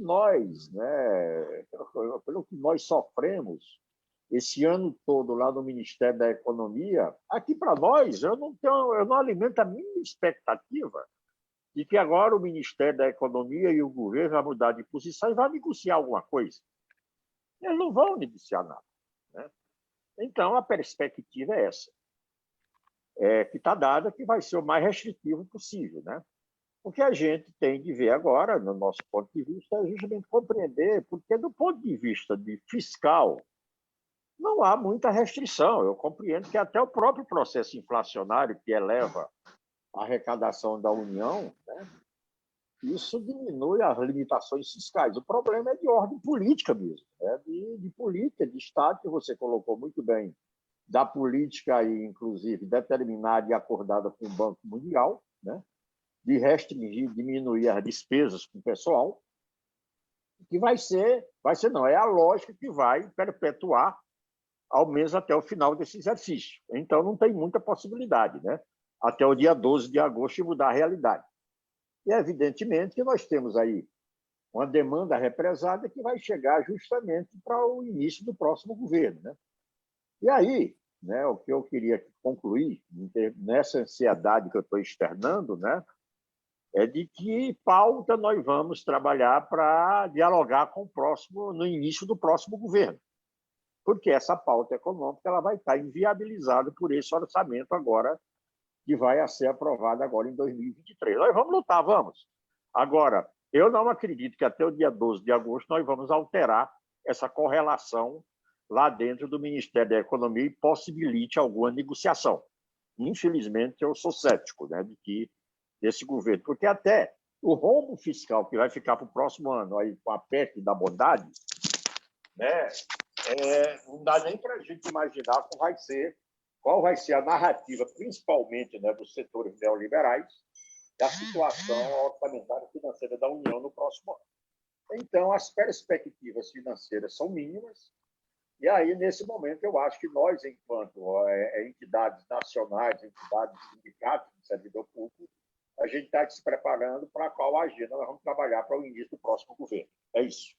nós sofremos esse ano todo lá no Ministério da Economia, aqui para nós, eu não alimento a mínima expectativa de que agora o Ministério da Economia e o governo vão mudar de posição e vão negociar alguma coisa. Eles não vão negociar nada. Né? Então, a perspectiva é essa, que está dada, que vai ser o mais restritivo possível. Né? O que a gente tem de ver agora, no nosso ponto de vista, é justamente compreender, porque do ponto de vista de fiscal, não há muita restrição. Eu compreendo que até o próprio processo inflacionário que eleva a arrecadação da União, né, isso diminui as limitações fiscais. O problema é de ordem política mesmo, né, de política, de Estado, que você colocou muito bem, da política, aí, inclusive, determinada e acordada com o Banco Mundial, né, de restringir, diminuir as despesas com o pessoal, que é a lógica que vai perpetuar ao menos até o final desse exercício. Então, não tem muita possibilidade, né? Até o dia 12 de agosto de mudar a realidade. E, evidentemente, que nós temos aí uma demanda represada que vai chegar justamente para o início do próximo governo. Né? E aí, né, o que eu queria concluir, nessa ansiedade que eu estou externando, né, é de que pauta nós vamos trabalhar para dialogar com no início do próximo governo. Porque essa pauta econômica ela vai estar inviabilizada por esse orçamento agora, que vai ser aprovado agora em 2023. Nós vamos lutar, vamos. Agora, eu não acredito que até o dia 12 de agosto nós vamos alterar essa correlação lá dentro do Ministério da Economia e possibilite alguma negociação. Infelizmente, eu sou cético, né, desse governo, porque até o rombo fiscal que vai ficar para o próximo ano, aí, com a PEC da bondade, né, não dá nem para a gente imaginar qual vai ser a narrativa, principalmente, né, dos setores neoliberais, da situação orçamentária e financeira da União no próximo ano. Então, as perspectivas financeiras são mínimas, e aí, nesse momento, eu acho que nós, enquanto entidades nacionais, entidades sindicatos de servidor público, a gente está se preparando para qual agenda nós vamos trabalhar para o início do próximo governo. É isso.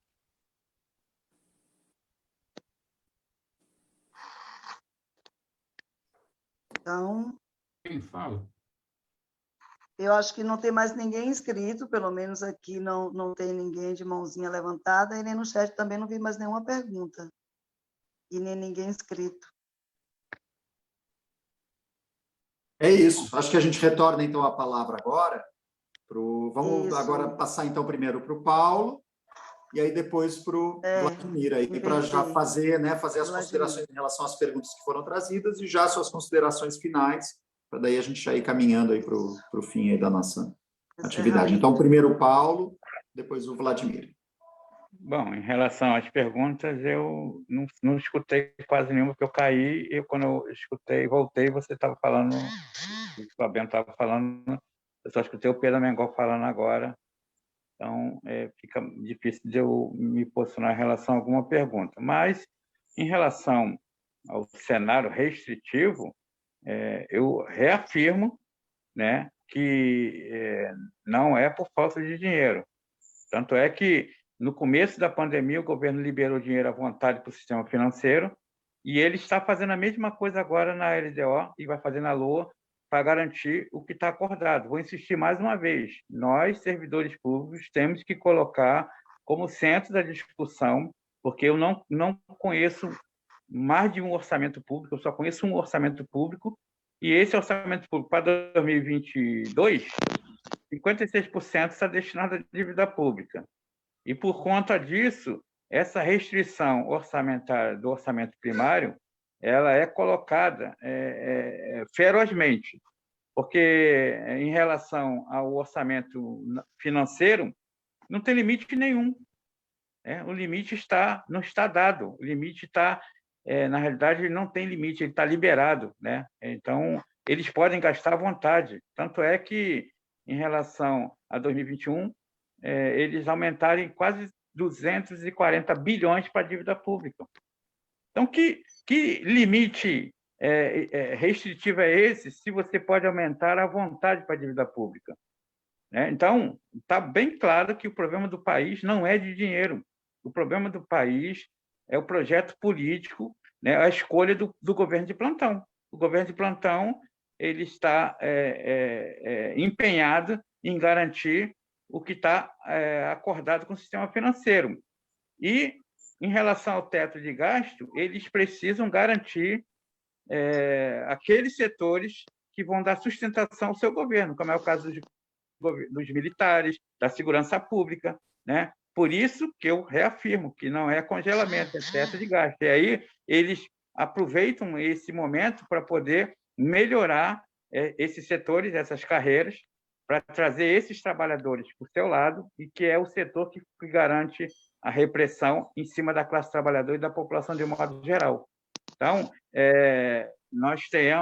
Então, Quem fala? eu acho que não tem mais ninguém inscrito, pelo menos aqui não tem ninguém de mãozinha levantada, e nem no chat também não vi mais nenhuma pergunta. E nem ninguém inscrito. É isso. Acho que a gente retorna, então, a palavra agora. Vamos Isso. agora passar, então, primeiro para o Paulo, e aí depois para o Vladimir, aí, para já fazer as Vladimir. considerações em relação às perguntas que foram trazidas e já suas considerações finais, para daí a gente já ir caminhando aí para o fim aí da nossa atividade. Então, primeiro o Paulo, depois o Vladimir. Bom, em relação às perguntas, eu não escutei quase nenhuma, porque eu caí, e quando eu escutei, voltei, você estava falando, o Fabiano estava falando, eu só escutei o Pedro Mengol falando agora, então fica difícil de eu me posicionar em relação a alguma pergunta. Mas, em relação ao cenário restritivo, eu reafirmo, né, que não é por falta de dinheiro. Tanto é que, no começo da pandemia, o governo liberou dinheiro à vontade para o sistema financeiro e ele está fazendo a mesma coisa agora na LDO e vai fazer na LOA para garantir o que está acordado. Vou insistir mais uma vez. Nós, servidores públicos, temos que colocar como centro da discussão, porque eu não conheço mais de um orçamento público, eu só conheço um orçamento público, e esse orçamento público para 2022, 56% está destinado à dívida pública. E, por conta disso, essa restrição orçamentária do orçamento primário ela é colocada ferozmente, porque, em relação ao orçamento financeiro, não tem limite nenhum. O limite não está dado, o limite está, na realidade, ele não tem limite, ele está liberado, né? Então, eles podem gastar à vontade. Tanto é que, em relação a 2021, eles aumentaram em quase 240 bilhões para a dívida pública. Então, que limite restritivo é esse se você pode aumentar à vontade para a dívida pública? Então, está bem claro que o problema do país não é de dinheiro. O problema do país é o projeto político, né, a escolha do governo de plantão. O governo de plantão ele está empenhado em garantir o que está acordado com o sistema financeiro. E, em relação ao teto de gasto, eles precisam garantir aqueles setores que vão dar sustentação ao seu governo, como é o caso dos militares, da segurança pública, né? Por isso que eu reafirmo que não é congelamento, é teto de gasto. E aí eles aproveitam esse momento para poder melhorar esses setores, essas carreiras, para trazer esses trabalhadores para o seu lado, e que é o setor que garante a repressão em cima da classe trabalhadora e da população de modo geral. Então, nós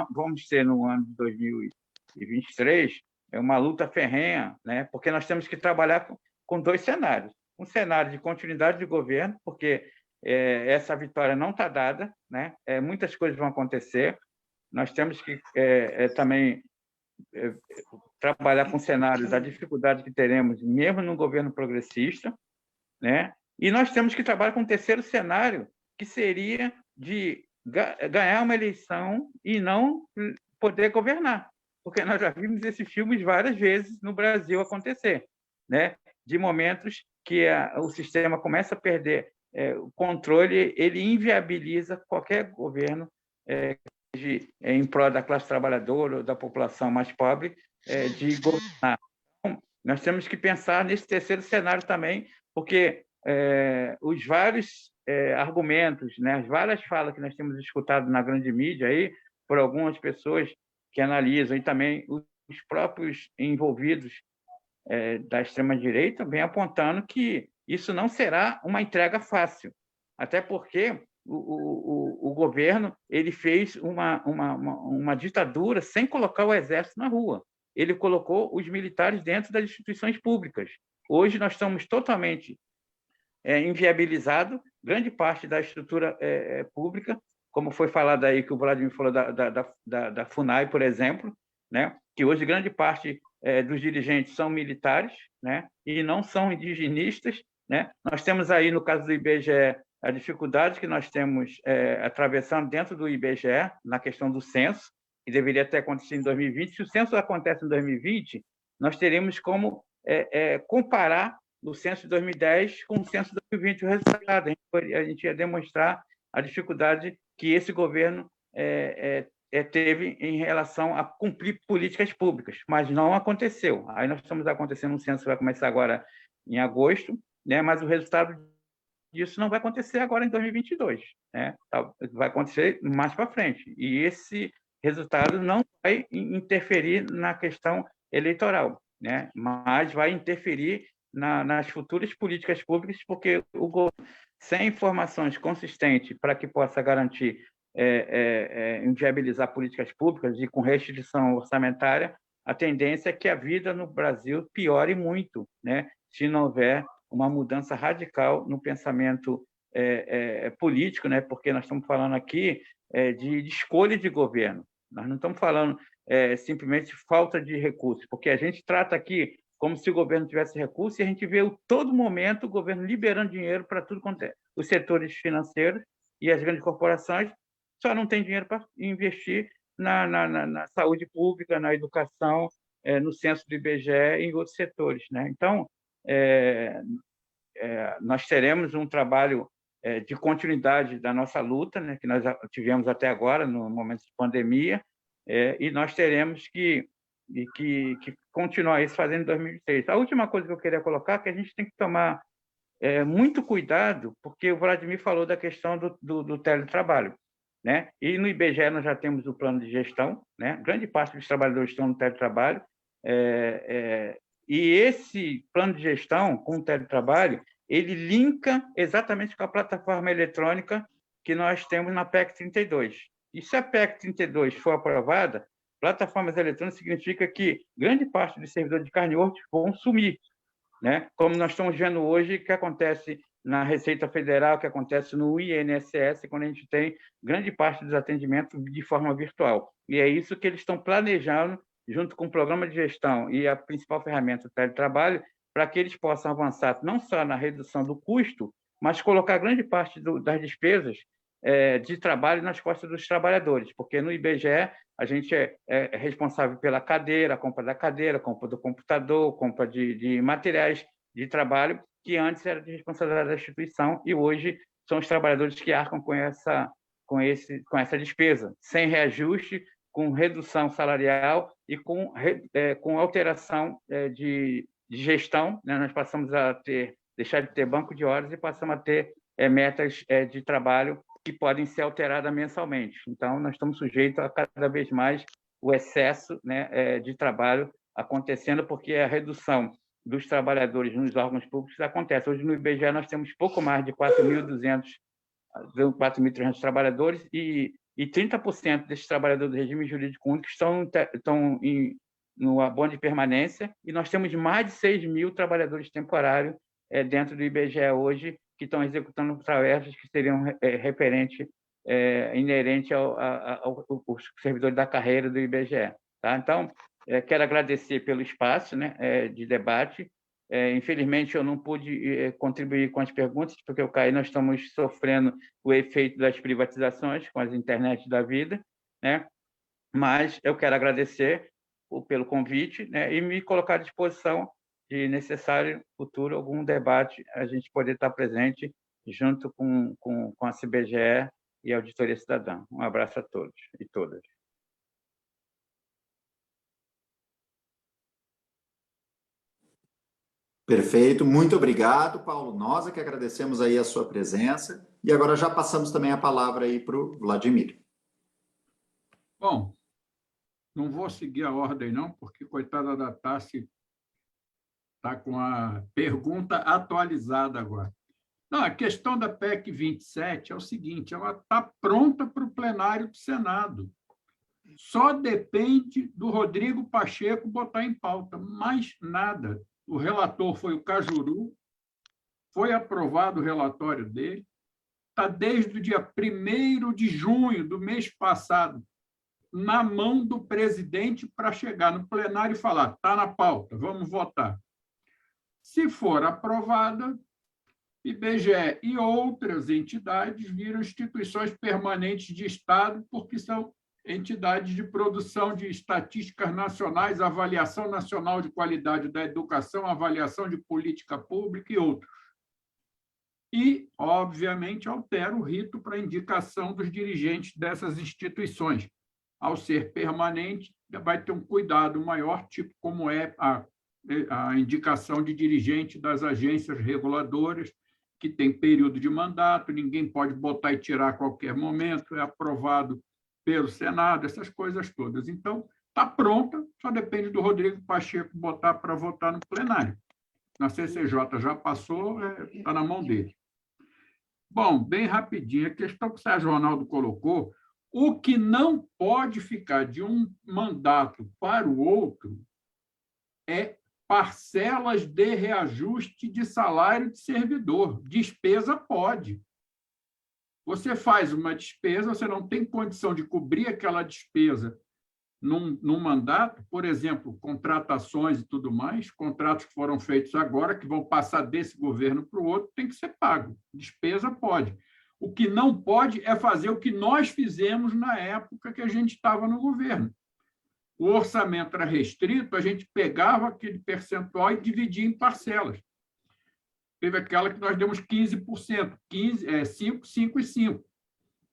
vamos ter no ano de 2023 uma luta ferrenha, né? Porque nós temos que trabalhar com dois cenários. Um cenário de continuidade de governo, porque essa vitória não está dada, né? Muitas coisas vão acontecer. Nós temos que também trabalhar com o cenário da dificuldade que teremos, mesmo no governo progressista, né? E nós temos que trabalhar com um terceiro cenário, que seria de ganhar uma eleição e não poder governar, porque nós já vimos esses filmes várias vezes no Brasil acontecer, né? De momentos que o sistema começa a perder o controle, ele inviabiliza qualquer governo em prol da classe trabalhadora ou da população mais pobre de governar. Então, nós temos que pensar nesse terceiro cenário também, porque os vários argumentos, né, as várias falas que nós temos escutado na grande mídia aí, por algumas pessoas que analisam, e também os próprios envolvidos da extrema-direita, vem apontando que isso não será uma entrega fácil, até porque o governo ele fez uma ditadura sem colocar o exército na rua. Ele colocou os militares dentro das instituições públicas. Hoje nós estamos totalmente inviabilizado grande parte da estrutura pública, como foi falado aí, que o Vladimir falou da FUNAI, por exemplo, né? Que hoje grande parte dos dirigentes são militares, né? E não são indigenistas, né? Nós temos aí, no caso do IBGE, a dificuldade que nós temos atravessando dentro do IBGE, na questão do censo, que deveria ter acontecido em 2020. Se o censo acontece em 2020, nós teremos como comparar o censo de 2010 com o censo de 2020, o resultado. A gente ia demonstrar a dificuldade que esse governo teve em relação a cumprir políticas públicas, mas não aconteceu. Aí nós estamos acontecendo um censo que vai começar agora em agosto, né? Mas o resultado disso não vai acontecer agora em 2022, né? Vai acontecer mais para frente. E esse resultado não vai interferir na questão eleitoral, né? Mas vai interferir nas futuras políticas públicas, porque o governo, sem informações consistentes para que possa garantir inviabilizar políticas públicas e com restrição orçamentária, a tendência é que a vida no Brasil piore muito, né? Se não houver uma mudança radical no pensamento político, né? Porque nós estamos falando aqui de escolha de governo. Nós não estamos falando simplesmente de falta de recursos, porque a gente trata aqui como se o governo tivesse recursos, e a gente vê a todo momento o governo liberando dinheiro para tudo quanto é. Os setores financeiros e as grandes corporações só não têm dinheiro para investir na saúde pública, na educação, no censo do IBGE e em outros setores, né? Então, nós teremos um trabalho de continuidade da nossa luta, né, que nós tivemos até agora, no momento de pandemia, e nós teremos que continuar isso fazendo em 2026. A última coisa que eu queria colocar é que a gente tem que tomar muito cuidado, porque o Vladimir falou da questão do teletrabalho, né? E no IBGE nós já temos o plano de gestão, né? Grande parte dos trabalhadores estão no teletrabalho, e esse plano de gestão com o teletrabalho, ele linka exatamente com a plataforma eletrônica que nós temos na PEC 32. E se a PEC 32 for aprovada, plataformas eletrônicas significa que grande parte dos servidores de carne e osso vão sumir, né? Como nós estamos vendo hoje, que acontece na Receita Federal, que acontece no INSS, quando a gente tem grande parte dos atendimentos de forma virtual. E é isso que eles estão planejando, junto com o programa de gestão e a principal ferramenta do teletrabalho, para que eles possam avançar não só na redução do custo, mas colocar grande parte das despesas de trabalho nas costas dos trabalhadores, porque no IBGE a gente é responsável pela cadeira, a compra da cadeira, a compra do computador, a compra de materiais de trabalho, que antes era de responsabilidade da instituição, e hoje são os trabalhadores que arcam com essa despesa, sem reajuste, com redução salarial e com alteração de gestão, né? Nós passamos a deixar de ter banco de horas e passamos a ter metas de trabalho que podem ser alteradas mensalmente. Então, nós estamos sujeitos a cada vez mais o excesso, né, de trabalho acontecendo, porque a redução dos trabalhadores nos órgãos públicos acontece. Hoje, no IBGE, nós temos pouco mais de 4.300 trabalhadores e 30% desses trabalhadores do regime jurídico único estão no abono de permanência, e nós temos mais de 6.000 trabalhadores temporários dentro do IBGE hoje, que estão executando tarefas que seriam inerente aos servidores da carreira do IBGE. Tá? Então, quero agradecer pelo espaço, né, de debate. Infelizmente, eu não pude contribuir com as perguntas, porque eu caí, nós estamos sofrendo o efeito das privatizações com as internet da vida, né? Mas eu quero agradecer pelo convite, né, e me colocar à disposição de necessário futuro algum debate, a gente poder estar presente junto com a CBGE e a Auditoria Cidadã. Um abraço a todos e todas. Perfeito, muito obrigado, Paulo. Nós é que agradecemos aí a sua presença. E agora já passamos também a palavra aí para o Vladimir. Bom, não vou seguir a ordem, não, porque, coitada da Tassi, está com a pergunta atualizada agora. Não, a questão da PEC 27 é o seguinte, ela está pronta para o plenário do Senado. Só depende do Rodrigo Pacheco botar em pauta, mais nada. O relator foi o Cajuru, foi aprovado o relatório dele, está desde o dia 1º de junho do mês passado na mão do presidente para chegar no plenário e falar, está na pauta, vamos votar. Se for aprovada, IBGE e outras entidades viram instituições permanentes de Estado, porque são entidades de produção de estatísticas nacionais, avaliação nacional de qualidade da educação, avaliação de política pública e outros. E, obviamente, altera o rito para a indicação dos dirigentes dessas instituições. Ao ser permanente, vai ter um cuidado maior, tipo como é a indicação de dirigente das agências reguladoras, que tem período de mandato, ninguém pode botar e tirar a qualquer momento, é aprovado pelo Senado, essas coisas todas. Então, está pronta, só depende do Rodrigo Pacheco botar para votar no plenário. Na CCJ já passou, está na mão dele. Bom, bem rapidinho, a questão que o Sérgio Ronaldo colocou, o que não pode ficar de um mandato para o outro é parcelas de reajuste de salário de servidor. Despesa pode. Você faz uma despesa, você não tem condição de cobrir aquela despesa num mandato, por exemplo, contratações e tudo mais, contratos que foram feitos agora, que vão passar desse governo para o outro, tem que ser pago. Despesa pode. O que não pode é fazer o que nós fizemos na época que a gente estava no governo. O orçamento era restrito, a gente pegava aquele percentual e dividia em parcelas. Teve aquela que nós demos 15%, 5, 5 e 5.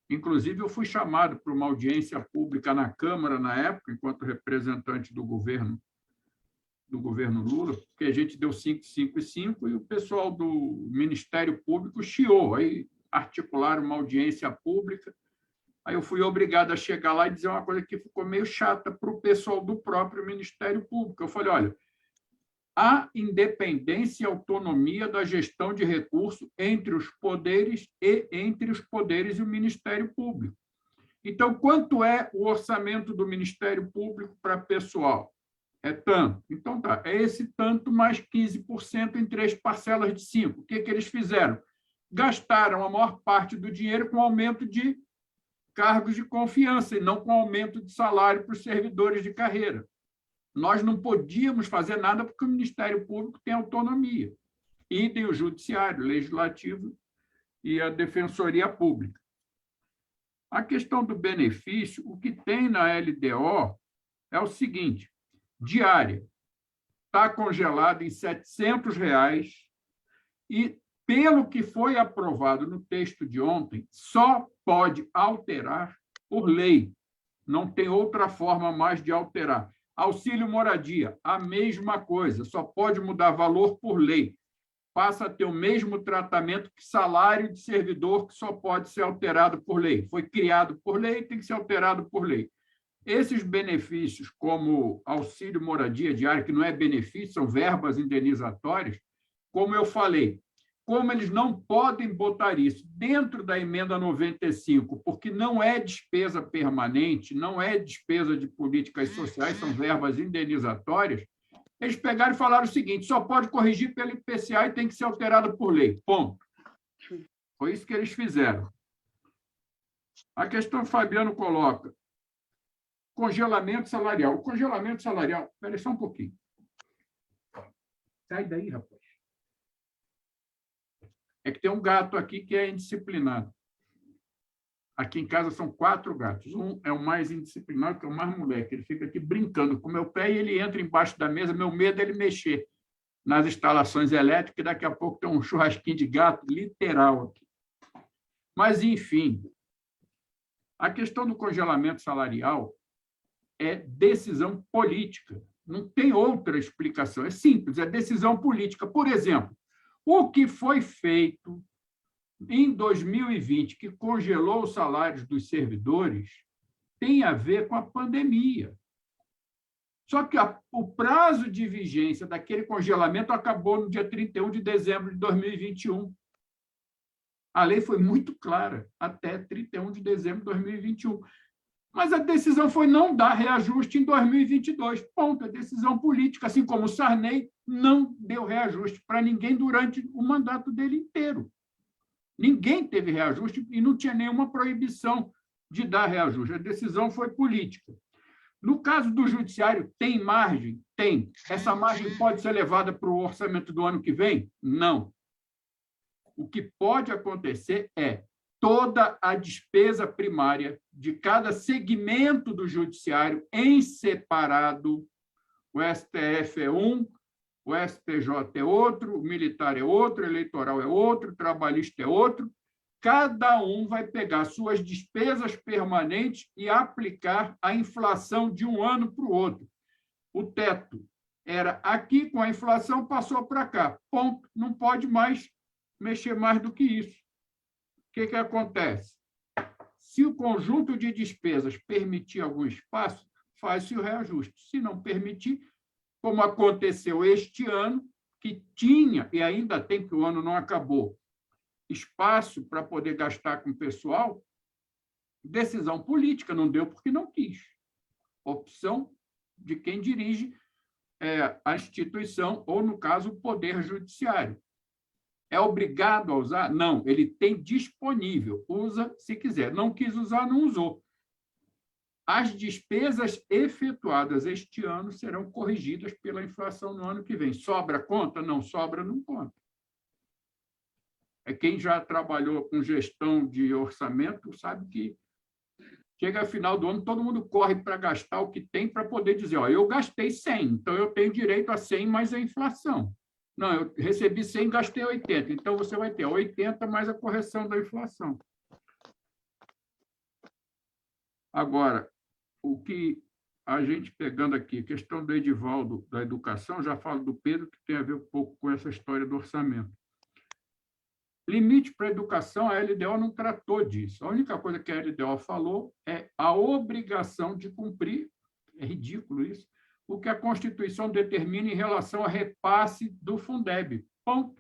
Inclusive, eu fui chamado para uma audiência pública na Câmara, na época, enquanto representante do governo Lula, porque a gente deu 5, 5 e 5, e o pessoal do Ministério Público chiou. Aí articularam uma audiência pública. Aí eu fui obrigado a chegar lá e dizer uma coisa que ficou meio chata para o pessoal do próprio Ministério Público. Eu falei, olha, há independência e autonomia da gestão de recursos entre os poderes e o Ministério Público. Então, quanto é o orçamento do Ministério Público para pessoal? É tanto. Então, tá, é esse tanto mais 15% em 3 parcelas de 5. O que eles fizeram? Gastaram a maior parte do dinheiro com aumento de cargos de confiança e não com aumento de salário para os servidores de carreira. Nós não podíamos fazer nada porque o Ministério Público tem autonomia. Idem o Judiciário, o Legislativo e a Defensoria Pública. A questão do benefício, o que tem na LDO é o seguinte, diária, está congelada em R$ 700 e, pelo que foi aprovado no texto de ontem, só pode alterar por lei. Não tem outra forma mais de alterar. Auxílio moradia, a mesma coisa, só pode mudar valor por lei. Passa a ter o mesmo tratamento que salário de servidor, que só pode ser alterado por lei. Foi criado por lei, tem que ser alterado por lei. Esses benefícios, como auxílio moradia diária, que não é benefício, são verbas indenizatórias, como eu falei, como eles não podem botar isso dentro da emenda 95, porque não é despesa permanente, não é despesa de políticas sociais, são verbas indenizatórias, eles pegaram e falaram o seguinte, só pode corrigir pelo IPCA e tem que ser alterado por lei. Ponto. Foi isso que eles fizeram. A questão que o Fabiano coloca, congelamento salarial. O congelamento salarial... Espera só um pouquinho. Sai daí, rapaz. É que tem um gato aqui que é indisciplinado. Aqui em casa são 4 gatos. Um é o mais indisciplinado, que é o mais moleque. Ele fica aqui brincando com o meu pé e ele entra embaixo da mesa. Meu medo é ele mexer nas instalações elétricas e daqui a pouco tem um churrasquinho de gato literal aqui. Mas, enfim, a questão do congelamento salarial é decisão política. Não tem outra explicação. É simples, é decisão política. Por exemplo, o que foi feito em 2020, que congelou os salários dos servidores, tem a ver com a pandemia. Só que o prazo de vigência daquele congelamento acabou no dia 31 de dezembro de 2021. A lei foi muito clara, até 31 de dezembro de 2021. Mas a decisão foi não dar reajuste em 2022. Ponto. É decisão política, assim como o Sarney não deu reajuste para ninguém durante o mandato dele inteiro. Ninguém teve reajuste e não tinha nenhuma proibição de dar reajuste. A decisão foi política. No caso do judiciário, tem margem? Tem. Essa margem pode ser levada para o orçamento do ano que vem? Não. O que pode acontecer é toda a despesa primária de cada segmento do judiciário em separado. O STF é um, o STJ é outro, o militar é outro, o eleitoral é outro, o trabalhista é outro. Cada um vai pegar suas despesas permanentes e aplicar a inflação de um ano para o outro. O teto era aqui, com a inflação, passou para cá. Ponto. Não pode mais mexer mais do que isso. O que acontece? Se o conjunto de despesas permitir algum espaço, faz-se o reajuste. Se não permitir, como aconteceu este ano, que tinha, e ainda tem, que o ano não acabou, espaço para poder gastar com o pessoal, decisão política, não deu porque não quis. Opção de quem dirige a instituição, ou, no caso, o Poder Judiciário. É obrigado a usar? Não, ele tem disponível, usa se quiser. Não quis usar, não usou. As despesas efetuadas este ano serão corrigidas pela inflação no ano que vem. Sobra conta? Não sobra, não conta. Quem já trabalhou com gestão de orçamento sabe que chega ao final do ano, todo mundo corre para gastar o que tem para poder dizer, eu gastei 100, então eu tenho direito a 100 mais a inflação. Não, eu recebi 100, gastei 80, então você vai ter 80 mais a correção da inflação. Agora, o que a gente pegando aqui, questão do Edivaldo, da educação, já falo do Pedro, que tem a ver um pouco com essa história do orçamento. Limite para a educação, a LDO não tratou disso. A única coisa que a LDO falou é a obrigação de cumprir, é ridículo isso, o que a Constituição determina em relação a repasse do Fundeb. Ponto.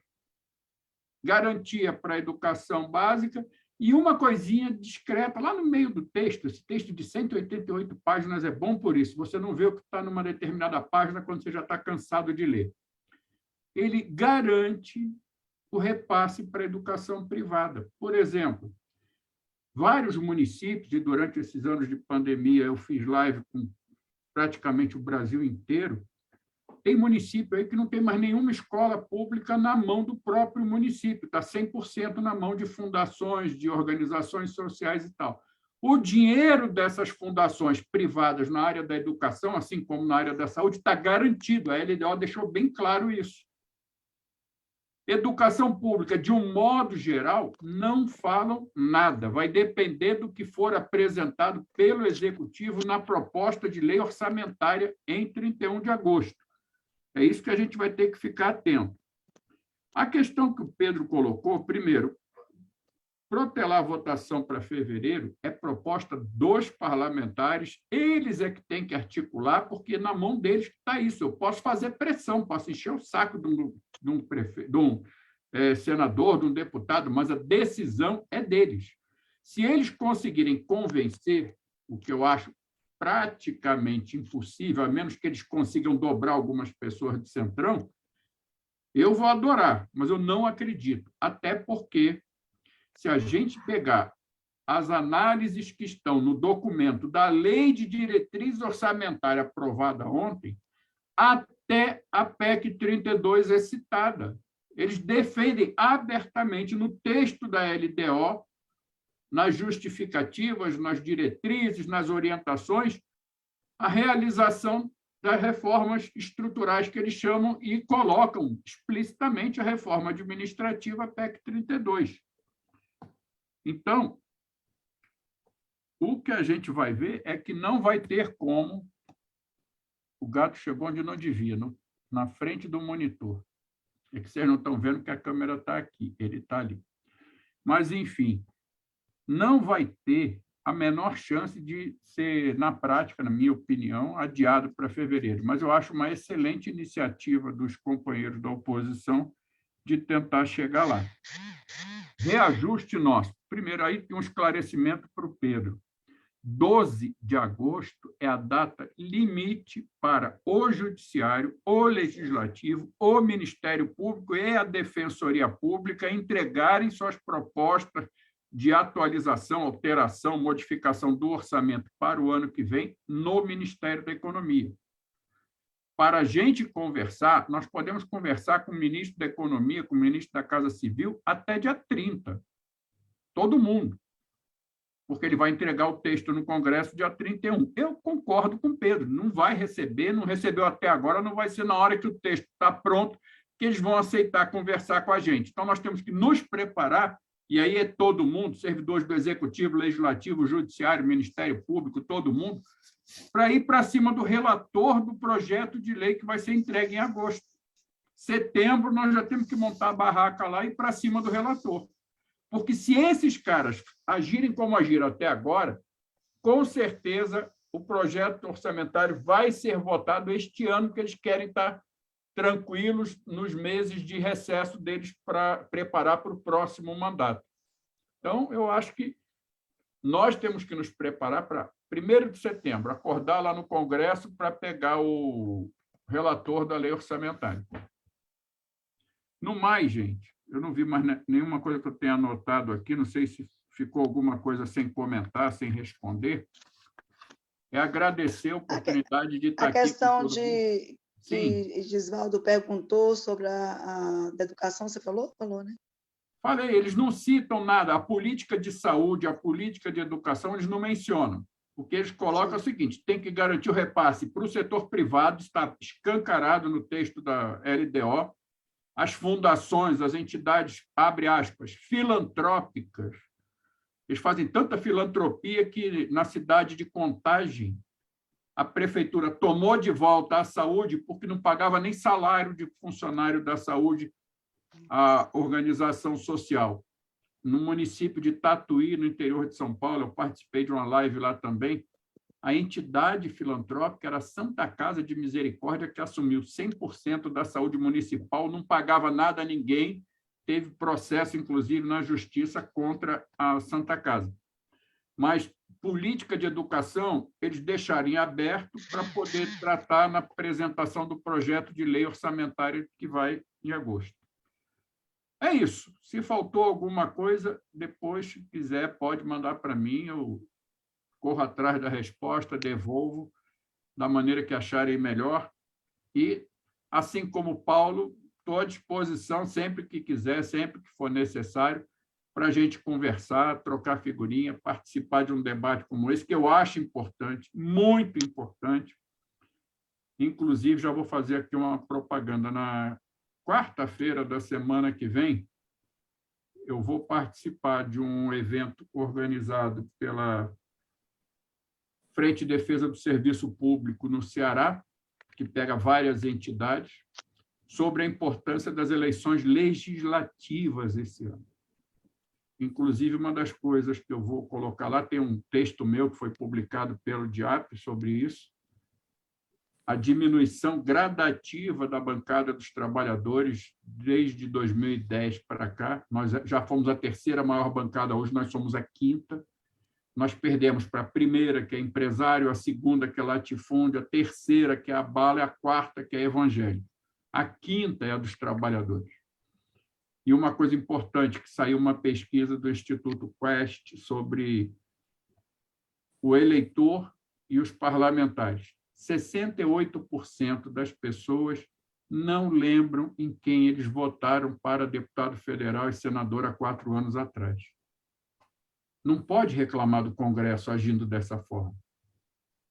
Garantia para a educação básica e uma coisinha discreta lá no meio do texto. Esse texto de 188 páginas é bom por isso. Você não vê o que está numa determinada página quando você já está cansado de ler. Ele garante o repasse para a educação privada. Por exemplo, vários municípios, e durante esses anos de pandemia eu fiz live com praticamente o Brasil inteiro, tem município aí que não tem mais nenhuma escola pública na mão do próprio município, está 100% na mão de fundações, de organizações sociais e tal. O dinheiro dessas fundações privadas na área da educação, assim como na área da saúde, está garantido. A LDO deixou bem claro isso. Educação pública, de um modo geral, não falam nada. Vai depender do que for apresentado pelo Executivo na proposta de lei orçamentária em 31 de agosto. É isso que a gente vai ter que ficar atento. A questão que o Pedro colocou, primeiro, protelar a votação para fevereiro é proposta dos parlamentares, eles é que têm que articular, porque na mão deles está isso. Eu posso fazer pressão, posso encher o saco de um senador, de um deputado, mas a decisão é deles. Se eles conseguirem convencer, o que eu acho praticamente impossível, a menos que eles consigam dobrar algumas pessoas de Centrão, eu vou adorar, mas eu não acredito. Até porque, se a gente pegar as análises que estão no documento da Lei de Diretriz Orçamentária aprovada ontem, até a PEC 32 é citada. Eles defendem abertamente no texto da LDO, nas justificativas, nas diretrizes, nas orientações, a realização das reformas estruturais que eles chamam e colocam explicitamente a reforma administrativa PEC 32. Então, o que a gente vai ver é que não vai ter como o gato chegou onde não devia, na frente do monitor. É que vocês não estão vendo que a câmera está aqui, ele está ali. Mas, enfim, não vai ter a menor chance de ser, na prática, na minha opinião, adiado para fevereiro. Mas eu acho uma excelente iniciativa dos companheiros da oposição de tentar chegar lá. Reajuste nosso. Primeiro, aí tem um esclarecimento para o Pedro. 12 de agosto é a data limite para o Judiciário, o Legislativo, o Ministério Público e a Defensoria Pública entregarem suas propostas de atualização, alteração, modificação do orçamento para o ano que vem no Ministério da Economia. Para a gente conversar, nós podemos conversar com o ministro da Economia, com o ministro da Casa Civil, até dia 30. Todo mundo. Porque ele vai entregar o texto no Congresso dia 31. Eu concordo com o Pedro, não vai receber, não recebeu até agora, não vai ser na hora que o texto está pronto que eles vão aceitar conversar com a gente. Então, nós temos que nos preparar, e aí é todo mundo, servidores do Executivo, Legislativo, Judiciário, Ministério Público, todo mundo, para ir para cima do relator do projeto de lei que vai ser entregue em agosto. Setembro, nós já temos que montar a barraca lá e ir para cima do relator. Porque se esses caras agirem como agiram até agora, com certeza o projeto orçamentário vai ser votado este ano, porque eles querem estar tranquilos nos meses de recesso deles para preparar para o próximo mandato. Então, eu acho que nós temos que nos preparar para 1º de setembro, acordar lá no Congresso para pegar o relator da lei orçamentária. No mais, gente, eu não vi mais nenhuma coisa que eu tenha anotado aqui, não sei se ficou alguma coisa sem comentar, sem responder. É agradecer a oportunidade de estar aqui. A questão com todo mundo. que Gisvaldo perguntou sobre a da educação, você falou? Falou, né? Falei, eles não citam nada. A política de saúde, a política de educação, eles não mencionam. O que eles colocam é o seguinte, tem que garantir o repasse para o setor privado, está escancarado no texto da LDO, as fundações, as entidades, abre aspas, filantrópicas. Eles fazem tanta filantropia que, na cidade de Contagem, a prefeitura tomou de volta a saúde porque não pagava nem salário de funcionário da saúde à organização social. No município de Tatuí, no interior de São Paulo, eu participei de uma live lá também, a entidade filantrópica era a Santa Casa de Misericórdia, que assumiu 100% da saúde municipal, não pagava nada a ninguém, teve processo, inclusive, na justiça contra a Santa Casa. Mas política de educação, eles deixarem aberto para poder tratar na apresentação do projeto de lei orçamentária que vai em agosto. É isso. Se faltou alguma coisa, depois, se quiser, pode mandar para mim, eu corro atrás da resposta, devolvo da maneira que acharem melhor. E, assim como o Paulo, estou à disposição sempre que quiser, sempre que for necessário, para a gente conversar, trocar figurinha, participar de um debate como esse, que eu acho importante, muito importante. Inclusive, já vou fazer aqui uma propaganda. Na quarta-feira da semana que vem, eu vou participar de um evento organizado pela Frente de Defesa do Serviço Público no Ceará, que pega várias entidades, sobre a importância das eleições legislativas esse ano. Inclusive, uma das coisas que eu vou colocar lá, tem um texto meu que foi publicado pelo DIAP sobre isso, a diminuição gradativa da bancada dos trabalhadores desde 2010 para cá. Nós já fomos a terceira maior bancada, hoje nós somos a quinta. Nós perdemos para a primeira, que é empresário, a segunda, que é latifúndio, a terceira, que é a bala, e a quarta, que é evangélico. A quinta é a dos trabalhadores. E uma coisa importante, que saiu uma pesquisa do Instituto Quest sobre o eleitor e os parlamentares. 68% das pessoas não lembram em quem eles votaram para deputado federal e senador há 4 anos atrás. Não pode reclamar do Congresso agindo dessa forma.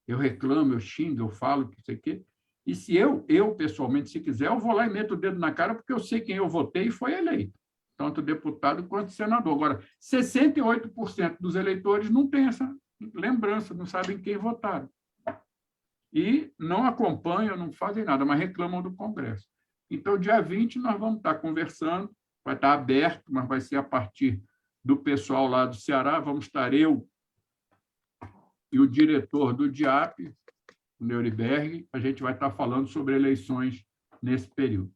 Eu reclamo, eu xingo, eu falo, não sei o quê. E se eu, pessoalmente, se quiser, eu vou lá e meto o dedo na cara, porque eu sei quem eu votei e foi eleito, tanto deputado quanto senador. Agora, 68% dos eleitores não têm essa lembrança, não sabem quem votaram. e não acompanham, não fazem nada, mas reclamam do Congresso. Então, dia 20, nós vamos estar conversando, vai estar aberto, mas vai ser a partir do pessoal lá do Ceará, vamos estar eu e o diretor do DIAP, o Neuriberg, a gente vai estar falando sobre eleições nesse período.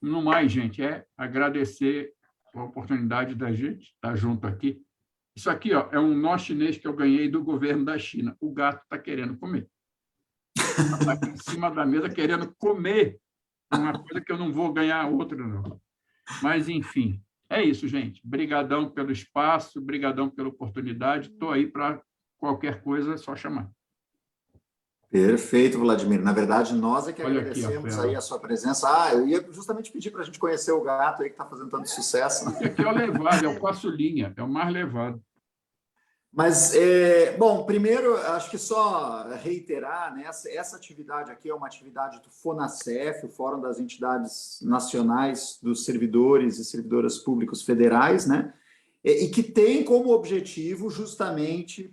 No mais, gente, é agradecer a oportunidade da gente estar junto aqui. Isso aqui, ó, é um nó chinês que eu ganhei do governo da China. O gato está querendo comer. Está aqui em cima da mesa querendo comer uma coisa que eu não vou ganhar outra, não. Mas, enfim, é isso, gente. Brigadão pelo espaço, brigadão pela oportunidade. Estou aí para qualquer coisa, é só chamar. Perfeito, Vladimir. Na verdade, nós é que Olha aqui, agradecemos aí a sua presença. Eu ia justamente pedir para a gente conhecer o gato aí que está fazendo tanto sucesso. Esse aqui é o levado, é o caçulinha, é o mais levado. Mas, bom, primeiro, acho que só reiterar, né, essa atividade aqui é uma atividade do FONASEF, o Fórum das Entidades Nacionais dos Servidores e Servidoras Públicos Federais, né, e que tem como objetivo justamente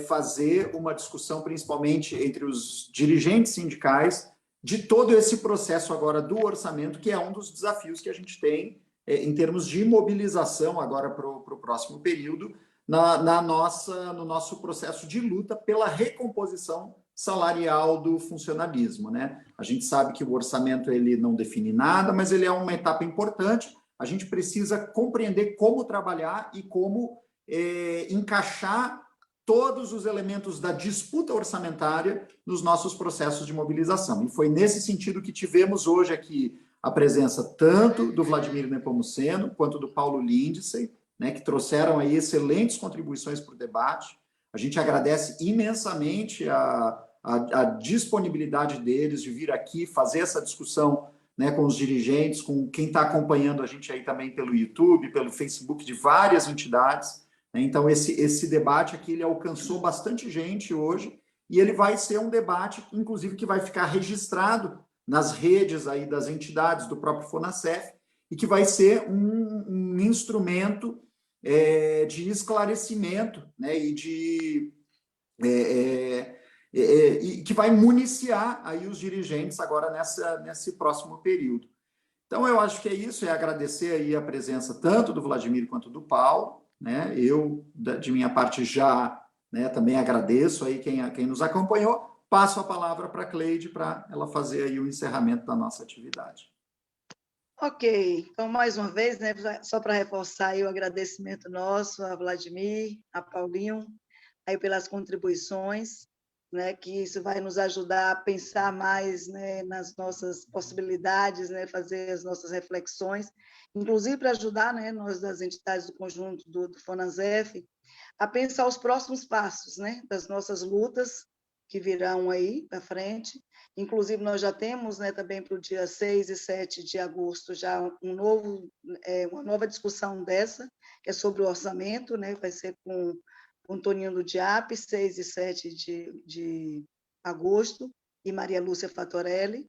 fazer uma discussão, principalmente entre os dirigentes sindicais, de todo esse processo agora do orçamento, que é um dos desafios que a gente tem em termos de mobilização agora para o próximo período, no nosso processo de luta pela recomposição salarial do funcionalismo, né? A gente sabe que o orçamento ele não define nada, mas ele é uma etapa importante. A gente precisa compreender como trabalhar e como encaixar todos os elementos da disputa orçamentária nos nossos processos de mobilização. E foi nesse sentido que tivemos hoje aqui a presença tanto do Vladimir Nepomuceno quanto do Paulo Lindsay, né, que trouxeram aí excelentes contribuições para o debate. A gente agradece imensamente a disponibilidade deles de vir aqui fazer essa discussão, né, com os dirigentes, com quem está acompanhando a gente aí também pelo YouTube, pelo Facebook de várias entidades. Né? Então, esse debate aqui ele alcançou bastante gente hoje e ele vai ser um debate, inclusive, que vai ficar registrado nas redes aí das entidades do próprio FONASEF e que vai ser um instrumento de esclarecimento, né, e que vai municiar aí os dirigentes agora nesse próximo período. Então, eu acho que é isso, é agradecer aí a presença tanto do Vladimir quanto do Paulo, né, eu, de minha parte, já, né, também agradeço aí quem nos acompanhou, passo a palavra para a Cleide para ela fazer aí o encerramento da nossa atividade. Ok, então, mais uma vez, né, só para reforçar aí o agradecimento nosso a Vladimir, a Paulinho, aí pelas contribuições, né, que isso vai nos ajudar a pensar mais, né, nas nossas possibilidades, né, fazer as nossas reflexões, inclusive para ajudar, né, nós das entidades do conjunto do FONASEF, a pensar os próximos passos, né, das nossas lutas que virão aí para frente. Inclusive, nós já temos, né, também para o dia 6 e 7 de agosto já uma nova discussão dessa, que é sobre o orçamento, né, vai ser com o Toninho do DIAP, 6 e 7 de agosto, e Maria Lúcia Fatorelli.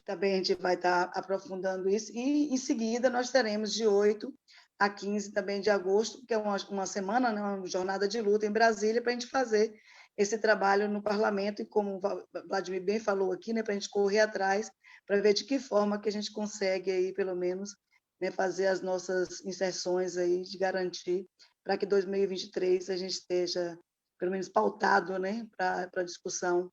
Também a gente vai estar aprofundando isso. E, em seguida, nós teremos de 8 a 15 também de agosto, que é uma semana, né, uma jornada de luta em Brasília, para a gente fazer esse trabalho no parlamento, e como o Vladimir bem falou aqui, né, para a gente correr atrás, para ver de que forma que a gente consegue, aí, pelo menos, né, fazer as nossas inserções aí, de garantir para que 2023 a gente esteja, pelo menos, pautado, né, para a discussão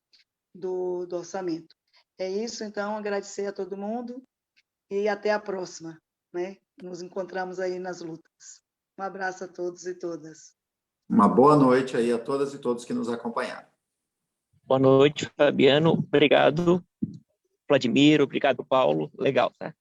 do orçamento. É isso, então, agradecer a todo mundo e até a próxima, né? Nos encontramos aí nas lutas. Um abraço a todos e todas. Uma boa noite aí a todas e todos que nos acompanharam. Boa noite, Fabiano. Obrigado, Vladimir. Obrigado, Paulo. Legal, tá?